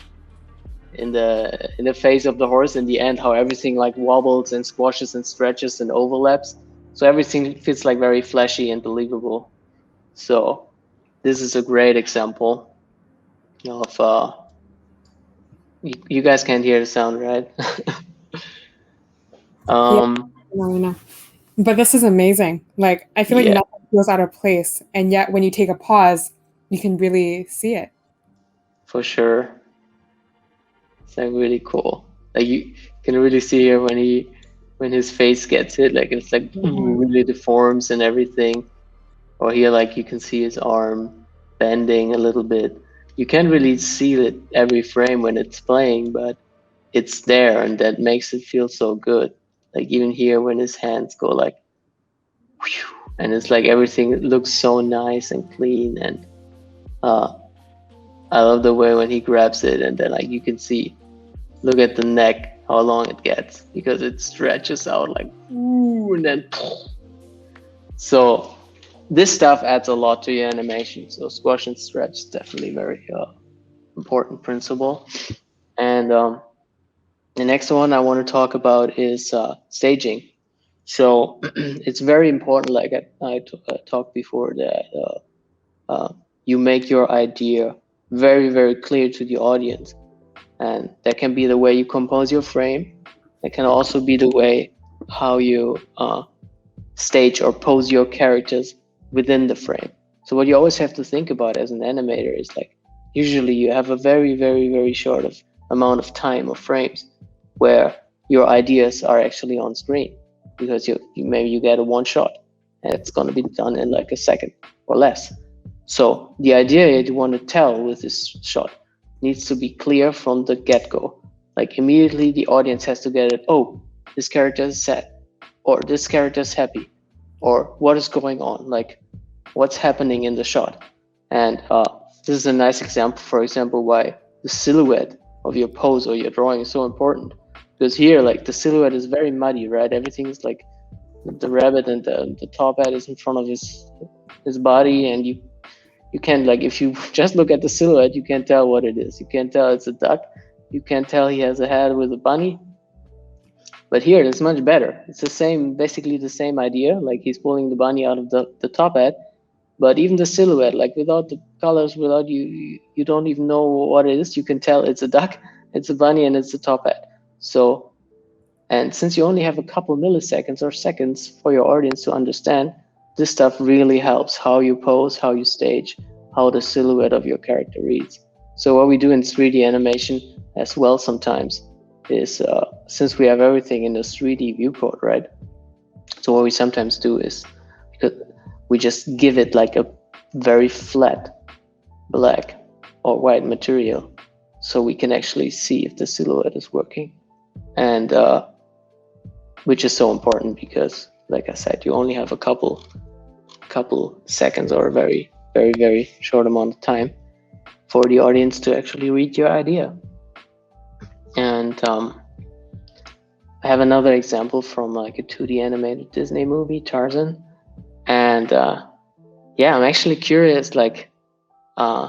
face of the horse in the end how everything like wobbles and squashes and stretches and overlaps. So everything feels like very flashy and believable. So this is a great example of you guys can't hear the sound, right? Yeah, um no, I know. But this is amazing. Like, I feel like yeah, nothing feels out of place, and yet when you take a pause, you can really see it. for sure. It's like really cool. Like you can really see here when his face gets hit, like it's like Mhm. really deforms and everything. Or here, like you can see his arm bending a little bit. You can't really see it every frame when it's playing, but it's there, and that makes it feel so good. Like even here, when his hands go like, whew, and it's like everything looks so nice and clean. And uh, I love the way when he grabs it, and then like you can see, look at the neck, how long it gets because it stretches out like, ooh, and then so this stuff adds a lot to your animation. So squash and stretch is definitely very important principle. And the next one I want to talk about is staging. So it's very important, like I talked before, that you make your idea very, very clear to the audience. And that can be the way you compose your frame. It can also be the way how you stage or pose your characters within the frame. So what you always have to think about as an animator is like usually you have a very, very, very short of amount of time or frames where your ideas are actually on screen because you maybe you get a one shot and it's going to be done in like a second or less. So the idea you want to tell with this shot needs to be clear from the get-go. Like immediately the audience has to get it. Oh, this character is sad, or this character is happy, or what is going on, like what's happening in the shot. And this is a nice example, for example, why the silhouette of your pose or your drawing is so important. Because here, like the silhouette is very muddy, right? Everything is like the rabbit and the top hat is in front of his body, and you can't, like, if you just look at the silhouette, you can't tell what it is. You can't tell it's a duck. You can't tell he has a hat with a bunny. But here it's much better. It's the same, basically the same idea. Like he's pulling the bunny out of the top hat, but even the silhouette, like without the colors, without you don't even know what it is. You can tell it's a duck, it's a bunny, and it's a top hat. So, and since you only have a couple milliseconds or seconds for your audience to understand, this stuff really helps how you pose, how you stage, how the silhouette of your character reads. So what we do in 3D animation as well sometimes is since we have everything in the 3D viewport, right? So what we sometimes do is because we just give it like a very flat black or white material so we can actually see if the silhouette is working. And which is so important because, like I said, you only have a couple seconds or a very, very, very short amount of time for the audience to actually read your idea. And I have another example from like a 2D animated Disney movie, Tarzan. And I'm actually curious, like the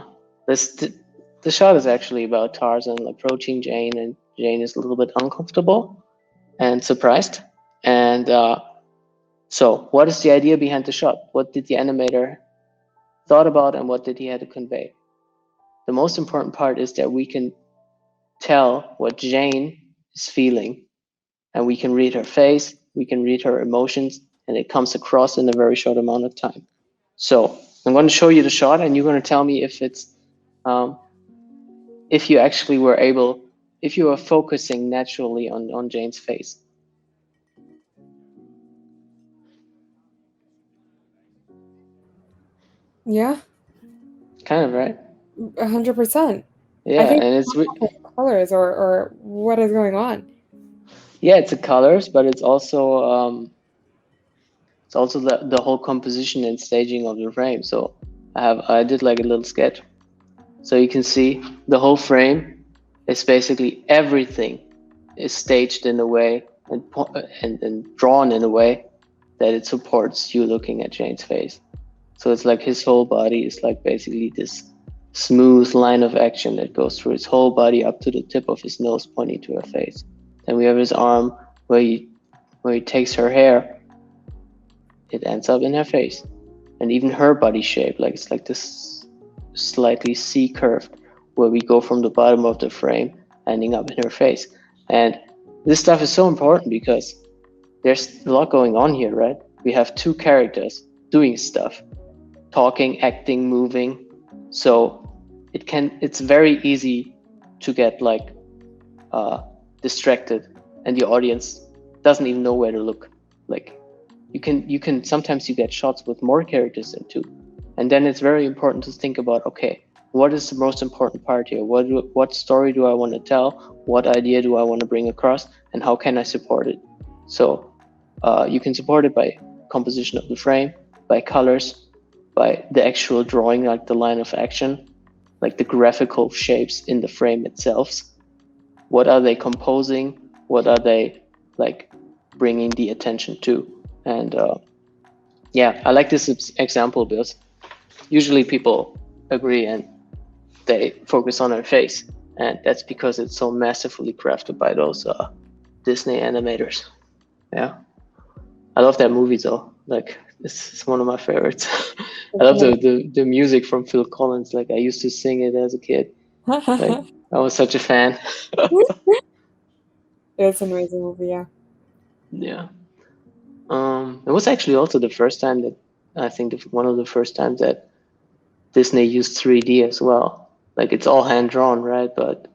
shot is actually about Tarzan approaching Jane, and Jane is a little bit uncomfortable and surprised. And so what is the idea behind the shot? What did the animator thought about, and what did he have to convey? The most important part is that we can tell what Jane is feeling, and we can read her face, we can read her emotions, and it comes across in a very short amount of time. So I'm going to show you the shot, and you're going to tell me if it's if you actually were able, if you are focusing naturally on Jane's face. Yeah, Kind of, right? 100%. I Yeah, think and it's colors or what is going on. yeah, it's the colors, but it's also the whole composition and staging of the frame. So I did like a little sketch. So you can see the whole frame is basically everything is staged in a way and drawn in a way that it supports you looking at Jane's face. So it's like his whole body is like basically this smooth line of action that goes through his whole body up to the tip of his nose pointing to her face. Then we have his arm where he takes her hair, it ends up in her face. And even her body shape, like it's like this slightly C curved where we go from the bottom of the frame ending up in her face. And this stuff is so important because there's a lot going on here, right? We have two characters doing stuff, talking, acting, moving. So it's very easy to get like distracted, and the audience doesn't even know where to look. Like you can sometimes you get shots with more characters than two, and then it's very important to think about, okay, what is the most important part here? What story do I want to tell? What idea do I want to bring across, and how can I support it? So you can support it by composition of the frame, by colors, by the actual drawing, like the line of action, like the graphical shapes in the frame itself. What are they composing? What are they like bringing the attention to? And yeah, I like this example because usually people agree and they focus on her face, and that's because it's so massively crafted by those Disney animators. Yeah, I love that movie though. Like it's one of my favorites. I love the music from Phil Collins. Like I used to sing it as a kid. Like I was such a fan. It's an amazing movie, yeah. Yeah. It was actually also the first time that I think one of the first times that Disney used 3D as well. Like it's all hand drawn, right? But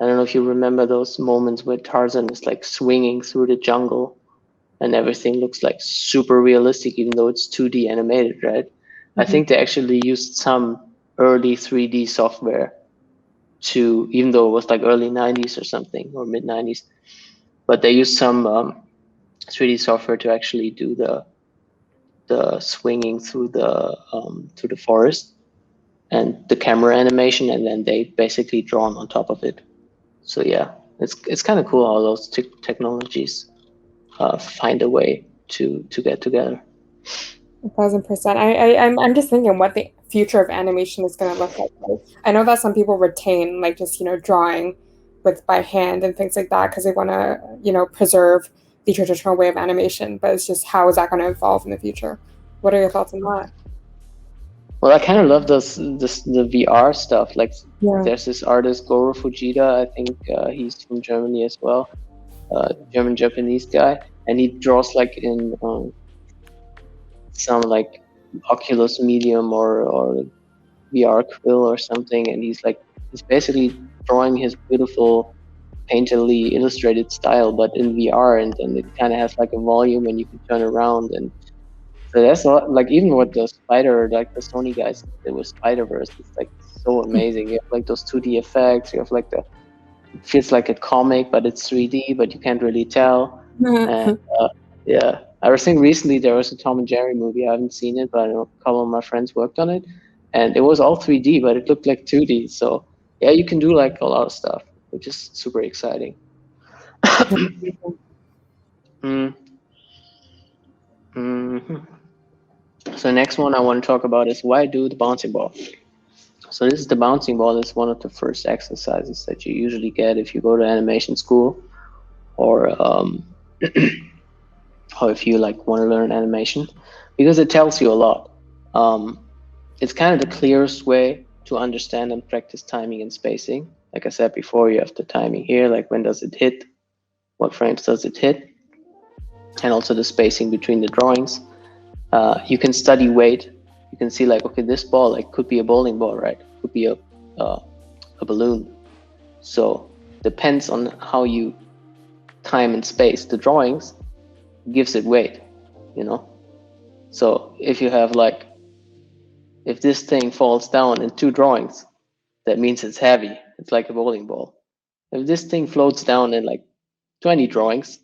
I don't know if you remember those moments where Tarzan is like swinging through the jungle and everything looks like super realistic, even though it's 2D animated, right? Mm-hmm. I think they actually used some early 3D software to, even though it was like early 90s or something, or mid 90s, but they used some 3D software to actually do the swinging through the forest and the camera animation, and then they basically drawn on top of it. So yeah, it's kind of cool how those technologies find a way to get together. 1,000%. I'm just thinking what the future of animation is going to look like. Right? I know that some people retain like just drawing by hand and things like that because they want to preserve the traditional way of animation. But it's just how is that going to evolve in the future? What are your thoughts on that? Well, I kind of love the VR stuff. Like there's this artist Goro Fujita. I think he's from Germany as well. German-Japanese guy, and he draws like in some like Oculus Medium or VR Quill or something, and he's basically drawing his beautiful painterly illustrated style, but in VR, and it kind of has like a volume and you can turn around, and so that's a lot. Like even with the the Sony guys did with Spider-Verse, it's like so amazing. You have like those 2D effects, you have like it feels like a comic, but it's 3D, but you can't really tell. And yeah, I was thinking recently there was a Tom and Jerry movie. I haven't seen it, but I know a couple of my friends worked on it, and it was all 3D, but it looked like 2D. So yeah, you can do like a lot of stuff, which is super exciting. So next one I want to talk about is why do the bouncing ball. So this is the bouncing ball. It's one of the first exercises that you usually get if you go to animation school, or or if you like want to learn animation, because it tells you a lot. It's kind of the clearest way to understand and practice timing and spacing. Like I said before, you have the timing here, like when does it hit, what frames does it hit, and also the spacing between the drawings. You can study weight. You can see like, okay, this ball like could be a bowling ball, right? Could be a balloon. So depends on how you time and space the drawings, gives it weight, So if you have like, if this thing falls down in 2 drawings, that means it's heavy. It's like a bowling ball. If this thing floats down in like 20 drawings,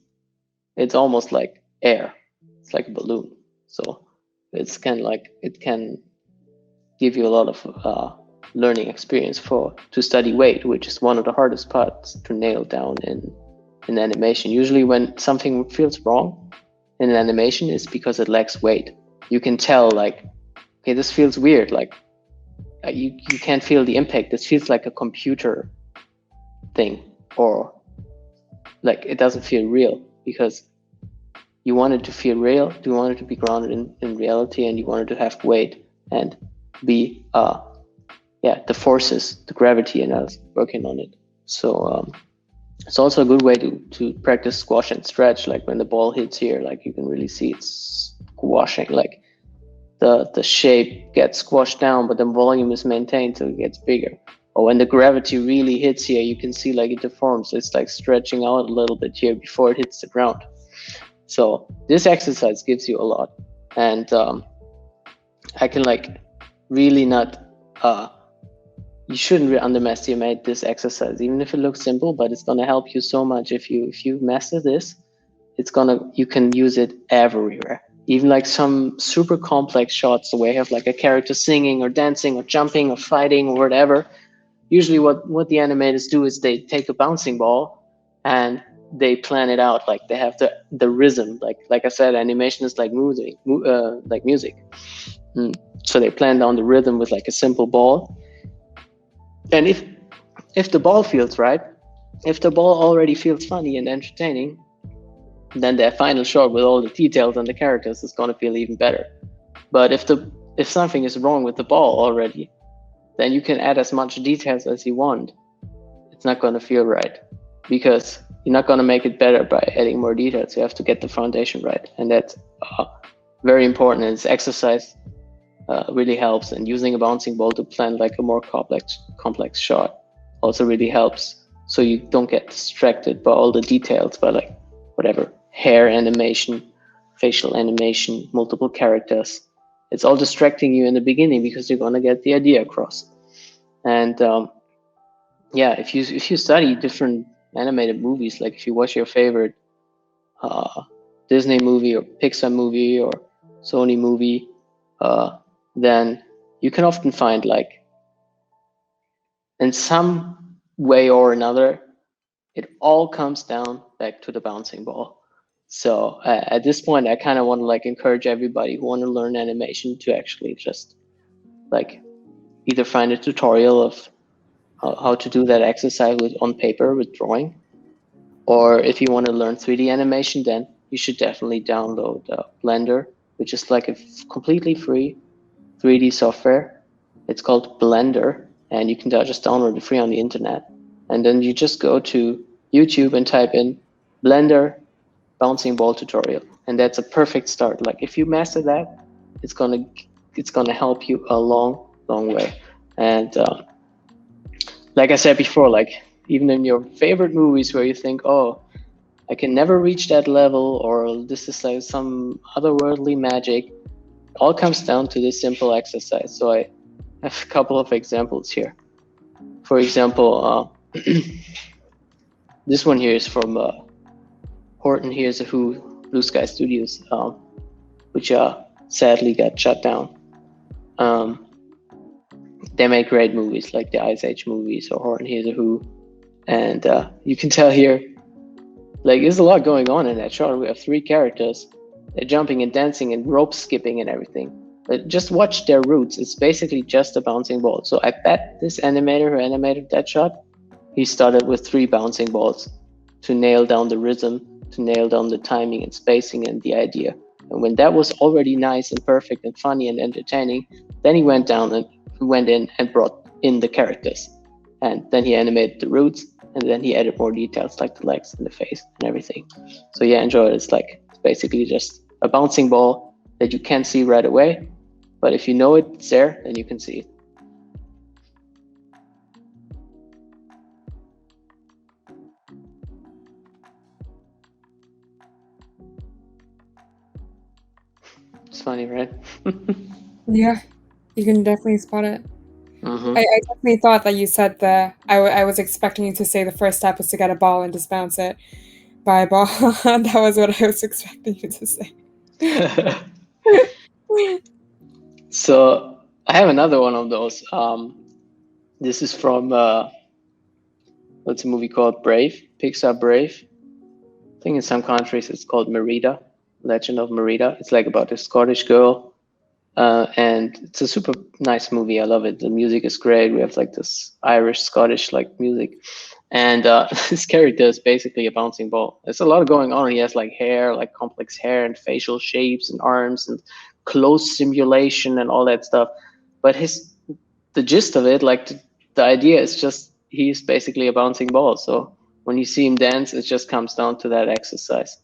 it's almost like air. It's like a balloon. So it's kind of like, it can give you a lot of learning experience to study weight, which is one of the hardest parts to nail down in in animation. Usually when something feels wrong in an animation, it's because it lacks weight. You can tell, like, okay, this feels weird. Like, you can't feel the impact. This feels like a computer thing, or like it doesn't feel real, because you want it to feel real, you want it to be grounded in reality, and you want it to have weight and be the forces, the gravity, and us working on it. So it's also a good way to practice squash and stretch. Like when the ball hits here, like you can really see it's squashing, like the shape gets squashed down, but the volume is maintained, so it gets bigger. Or when the gravity really hits here, you can see like it deforms. It's like stretching out a little bit here before it hits the ground. So this exercise gives you a lot, and I can like really not. You shouldn't really underestimate this exercise, even if it looks simple. But it's gonna help you so much if you master this. You can use it everywhere. Even like some super complex shots where you have like a character singing or dancing or jumping or fighting or whatever. Usually what the animators do is they take a bouncing ball and they plan it out. Like they have the rhythm. Like I said, animation is like music. So they plan down the rhythm with like a simple ball. And if the ball feels right, if the ball already feels funny and entertaining, then their final shot with all the details and the characters is going to feel even better. But if something is wrong with the ball already, then you can add as much details as you want. It's not going to feel right, because you're not going to make it better by adding more details. You have to get the foundation right, and that's very important. And this exercise really helps, and using a bouncing ball to plan like a more complex shot also really helps, so you don't get distracted by all the details, by like whatever hair animation, facial animation, multiple characters. It's all distracting you in the beginning because you're gonna get the idea across. And if you study different animated movies, like if you watch your favorite Disney movie or Pixar movie or Sony movie, then you can often find like in some way or another, it all comes down back to the bouncing ball. So at this point, I kind of want to like encourage everybody who want to learn animation to actually just like either find a tutorial of how to do that exercise on paper with drawing, or if you want to learn 3D animation, then you should definitely download Blender, which is like a completely free 3D software. It's called Blender, and you can just download it free on the internet. And then you just go to YouTube and type in Blender bouncing ball tutorial, and that's a perfect start. Like if you master that, it's gonna help you a long way. And like I said before, like even in your favorite movies where you think, oh, I can never reach that level, or this is like some otherworldly magic, all comes down to this simple exercise. So I have a couple of examples here. For example, this one here is from Horton Hears a Who, Blue Sky Studios, which sadly got shut down. They make great movies like the Ice Age movies or Horton Hears a Who, and you can tell here, like there's a lot going on in that shot. We have 3 characters, they're jumping and dancing and rope skipping and everything. But just watch their roots. It's basically just a bouncing ball. So I bet this animator who animated that shot, he started with 3 bouncing balls to nail down the rhythm, to nail down the timing and spacing and the idea. And when that was already nice and perfect and funny and entertaining, then he went in and brought in the characters. And then he animated the roots, and then he added more details like the legs and the face and everything. So yeah, enjoy it. It's basically just a bouncing ball that you can't see right away, but if you know it's there, then you can see it. It's funny, right? Yeah, you can definitely spot it. Mm-hmm. I definitely thought that you said I was expecting you to say the first step is to get a ball and just bounce it by a ball. That was what I was expecting you to say. So I have another one of those. This is from what's a movie called Brave? Pixar Brave. think in some countries it's called Merida, Legend of Merida. It's like about a Scottish girl. And it's a super nice movie. I love it. The music is great. We have like this Irish, Scottish like music. And this character is basically a bouncing ball. There's a lot going on. He has like hair, like complex hair and facial shapes and arms and close simulation and all that stuff. But the gist of it, like the idea is just he's basically a bouncing ball. So when you see him dance, it just comes down to that exercise.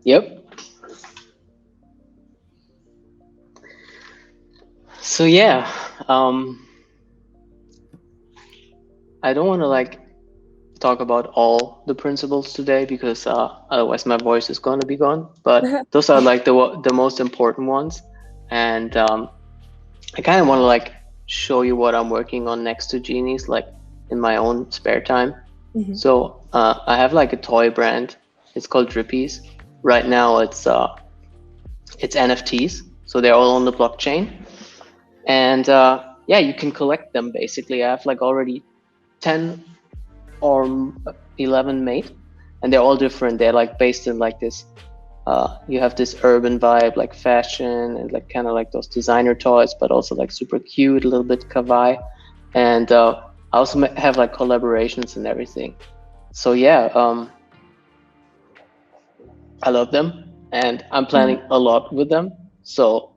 Yep. So yeah, I don't want to like talk about all the principles today because otherwise my voice is going to be gone. But those are like the most important ones, and I kind of want to like show you what I'm working on next to Genies, like in my own spare time. Mm-hmm. So I have like a toy brand. It's called Drippies. Right now it's NFTs, so they're all on the blockchain, and yeah, you can collect them basically. I have like already 10 or 11 made, and they're all different. They're like based in like this. You have this urban vibe, like fashion and like kind of like those designer toys, but also like super cute, a little bit kawaii. And I also have like collaborations and everything. So yeah, I love them, and I'm planning a lot with them. So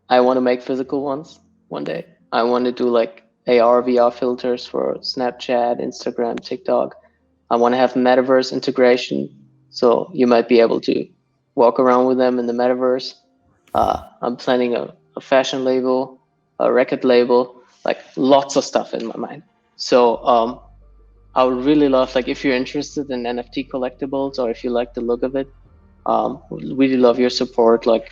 I want to make physical ones one day. I want to do like AR, VR filters for Snapchat, Instagram, TikTok. I want to have metaverse integration, so you might be able to walk around with them in the metaverse. I'm planning a fashion label, a record label, like lots of stuff in my mind. So I would really love, like, if you're interested in NFT collectibles or if you like the look of it, really love your support. Like,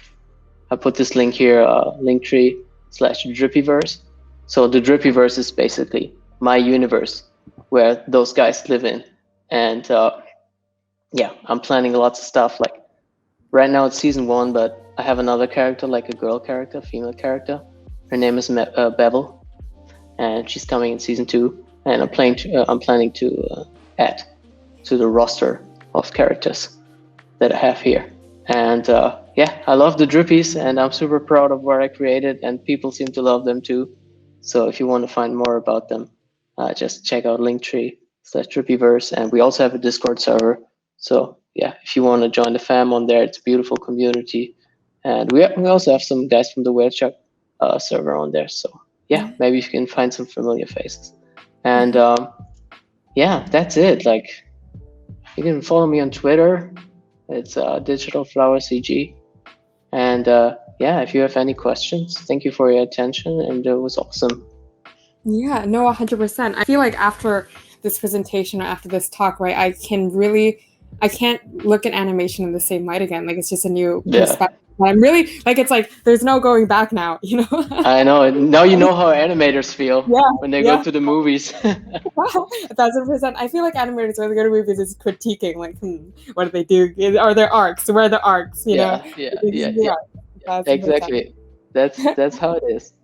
I put this link here, linktree/Drippyverse. So the Drippyverse is basically my universe where those guys live in. And yeah, I'm planning lots of stuff. Like right now it's season 1, but I have another character, like a girl character, female character. Her name is Bevel, and she's coming in season 2. And I'm planning to add to the roster of characters that I have here. And yeah, I love the Drippies, and I'm super proud of what I created, and people seem to love them too. So if you want to find more about them, just check out linktree/Drippyverse. And we also have a Discord server. So yeah, if you want to join the fam on there, it's a beautiful community. And we also have some guys from the Whale Chuck server on there. So yeah, maybe you can find some familiar faces. And yeah, that's it. Like, you can follow me on Twitter. It's Digital Flower CG. And yeah, if you have any questions, thank you for your attention, and it was awesome. Yeah, no, 100%. I feel like after this presentation or after this talk, right, I can't look at animation in the same light again. Like, it's just a new perspective. I'm really, like, it's like, there's no going back now, you know? I know. Now you know how animators feel when they go to the movies. 1,000%. I feel like animators, when they go to movies, is critiquing, like, what do they do? Are there arcs? Where are the arcs, you know? Yeah. Exactly. That's how it is.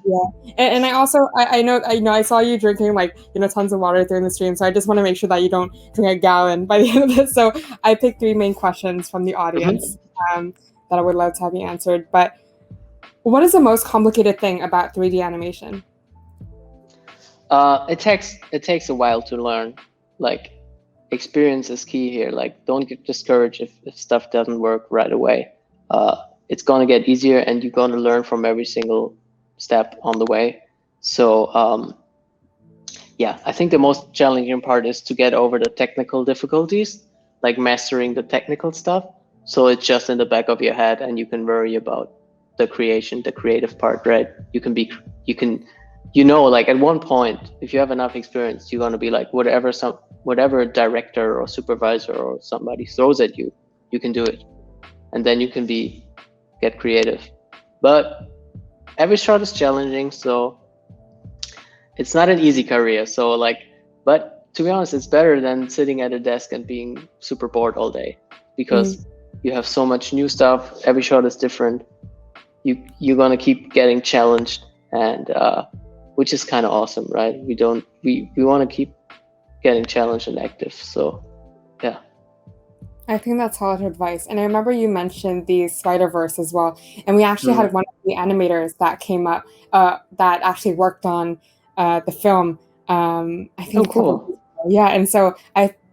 Yeah, and I also I know I saw you drinking, like, you know, tons of water during the stream, so I just want to make sure that you don't drink a gallon by the end of this. So I picked 3 main questions from the audience that I would love to have you answered. But what is the most complicated thing about 3D animation? It takes a while to learn. Like, experience is key here. Like, don't get discouraged if stuff doesn't work right away. It's gonna get easier, and you're gonna learn from every single step on the way. So yeah, I think the most challenging part is to get over the technical difficulties, like mastering the technical stuff. So it's just in the back of your head, and you can worry about the creative part, right? You know, like at one point, if you have enough experience, you're gonna be like, whatever director or supervisor or somebody throws at you, you can do it, and then you can get creative. But every shot is challenging, so it's not an easy career. So like, but to be honest, it's better than sitting at a desk and being super bored all day, because you have so much new stuff. Every shot is different. you're gonna keep getting challenged, and which is kind of awesome, right? We want to keep getting challenged and active. So yeah. I think that's solid advice. And I remember you mentioned the Spider-Verse as well. And we actually had one of the animators that came up that actually worked on the film. I think cool. Yeah, and so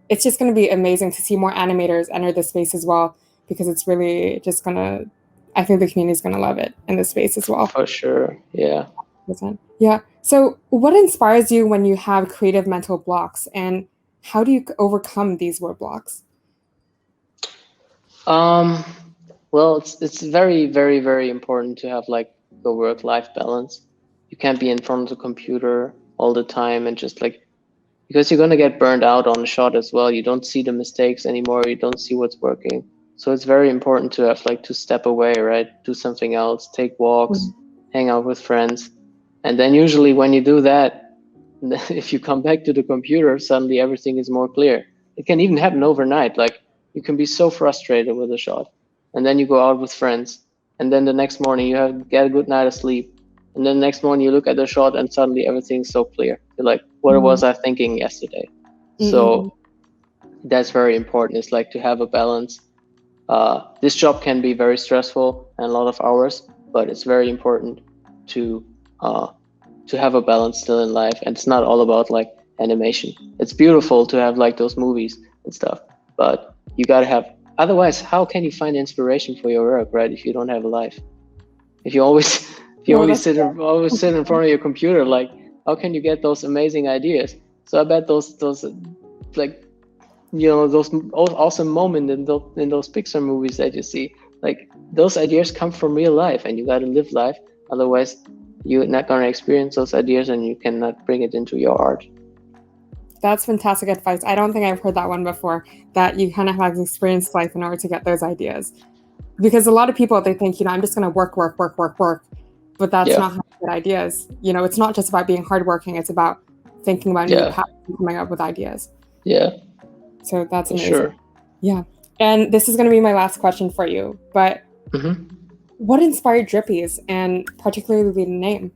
it's just going to be amazing to see more animators enter the space as well, because it's really just going to, I think the community is going to love it in the space as well. For sure, yeah. Yeah. So what inspires you when you have creative mental blocks, and how do you overcome these roadblocks? Well, it's very, very, very important to have like a work-life balance. You can't be in front of the computer all the time and just like, because you're gonna get burned out on the shot as well. You don't see the mistakes anymore. You don't see what's working. So it's very important to have like to step away, right? Do something else, take walks, hang out with friends. And then usually when you do that, if you come back to the computer, suddenly everything is more clear. It can even happen overnight. Like you can be so frustrated with a shot, and then you go out with friends, and then the next morning you get a good night of sleep, and then the next morning you look at the shot, and suddenly everything's so clear. You're like, what was I thinking yesterday? So that's very important. It's like to have a balance. This job can be very stressful and a lot of hours, but it's very important to have a balance still in life. And it's not all about like animation. It's beautiful to have like those movies and stuff, but you gotta have, otherwise how can you find inspiration for your work, right? If you don't have a life, if you always always sit in front of your computer, like how can you get those amazing ideas? So I bet those like, you know, those awesome moments in those Pixar movies that you see, like those ideas come from real life, and you got to live life. Otherwise you're not going to experience those ideas, and you cannot bring it into your art. That's fantastic advice. I don't think I've heard that one before, that you kind of have to experience life in order to get those ideas. Because a lot of people, they think, you know, I'm just going to work. But that's not how you get ideas. You know, it's not just about being hardworking. It's about thinking about new paths and coming up with ideas. Yeah. So that's amazing. Sure. Yeah. And this is going to be my last question for you. But what inspired Drippies, and particularly the name?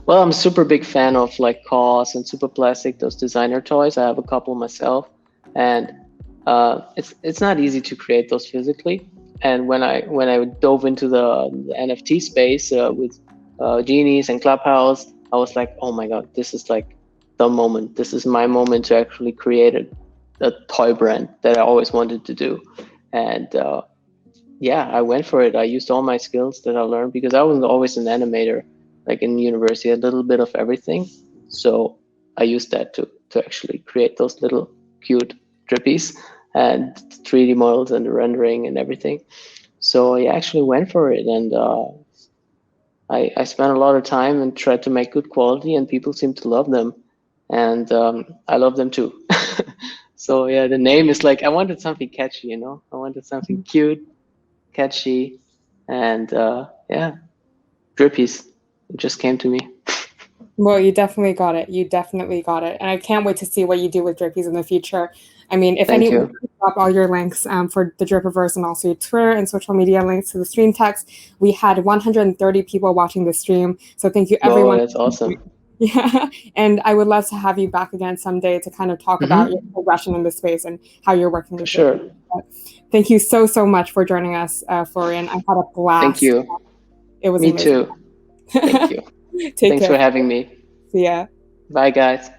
Well, I'm a super big fan of like COS and Super Plastic, those designer toys. I have a couple myself, and it's not easy to create those physically. And when I dove into the NFT space with Genies and Clubhouse, I was like, oh my god, this is like the moment. This is my moment to actually create a toy brand that I always wanted to do. And yeah, I went for it. I used all my skills that I learned, because I was always an animator, like in university, a little bit of everything. So I used that to actually create those little cute drippies and 3D models and the rendering and everything. So I actually went for it, and I spent a lot of time and tried to make good quality, and people seem to love them, and I love them too. So yeah, the name is like, I wanted something catchy, you know. I wanted something cute, catchy, and yeah, drippies. It just came to me. Well, you definitely got it. And I can't wait to see what you do with Drippies in the future. I mean, if anyone drop all your links for the Drippiverse, and also your Twitter and social media links to the stream text. We had 130 people watching the stream. So thank you, everyone. Oh, that's awesome. Yeah. And I would love to have you back again someday to kind of talk about your progression in the space and how you're working with it. Thank you so much for joining us, Florian. I had a blast. Thank you. It was me amazing. Too. Thank you. Thanks for having me. See ya. Bye, guys.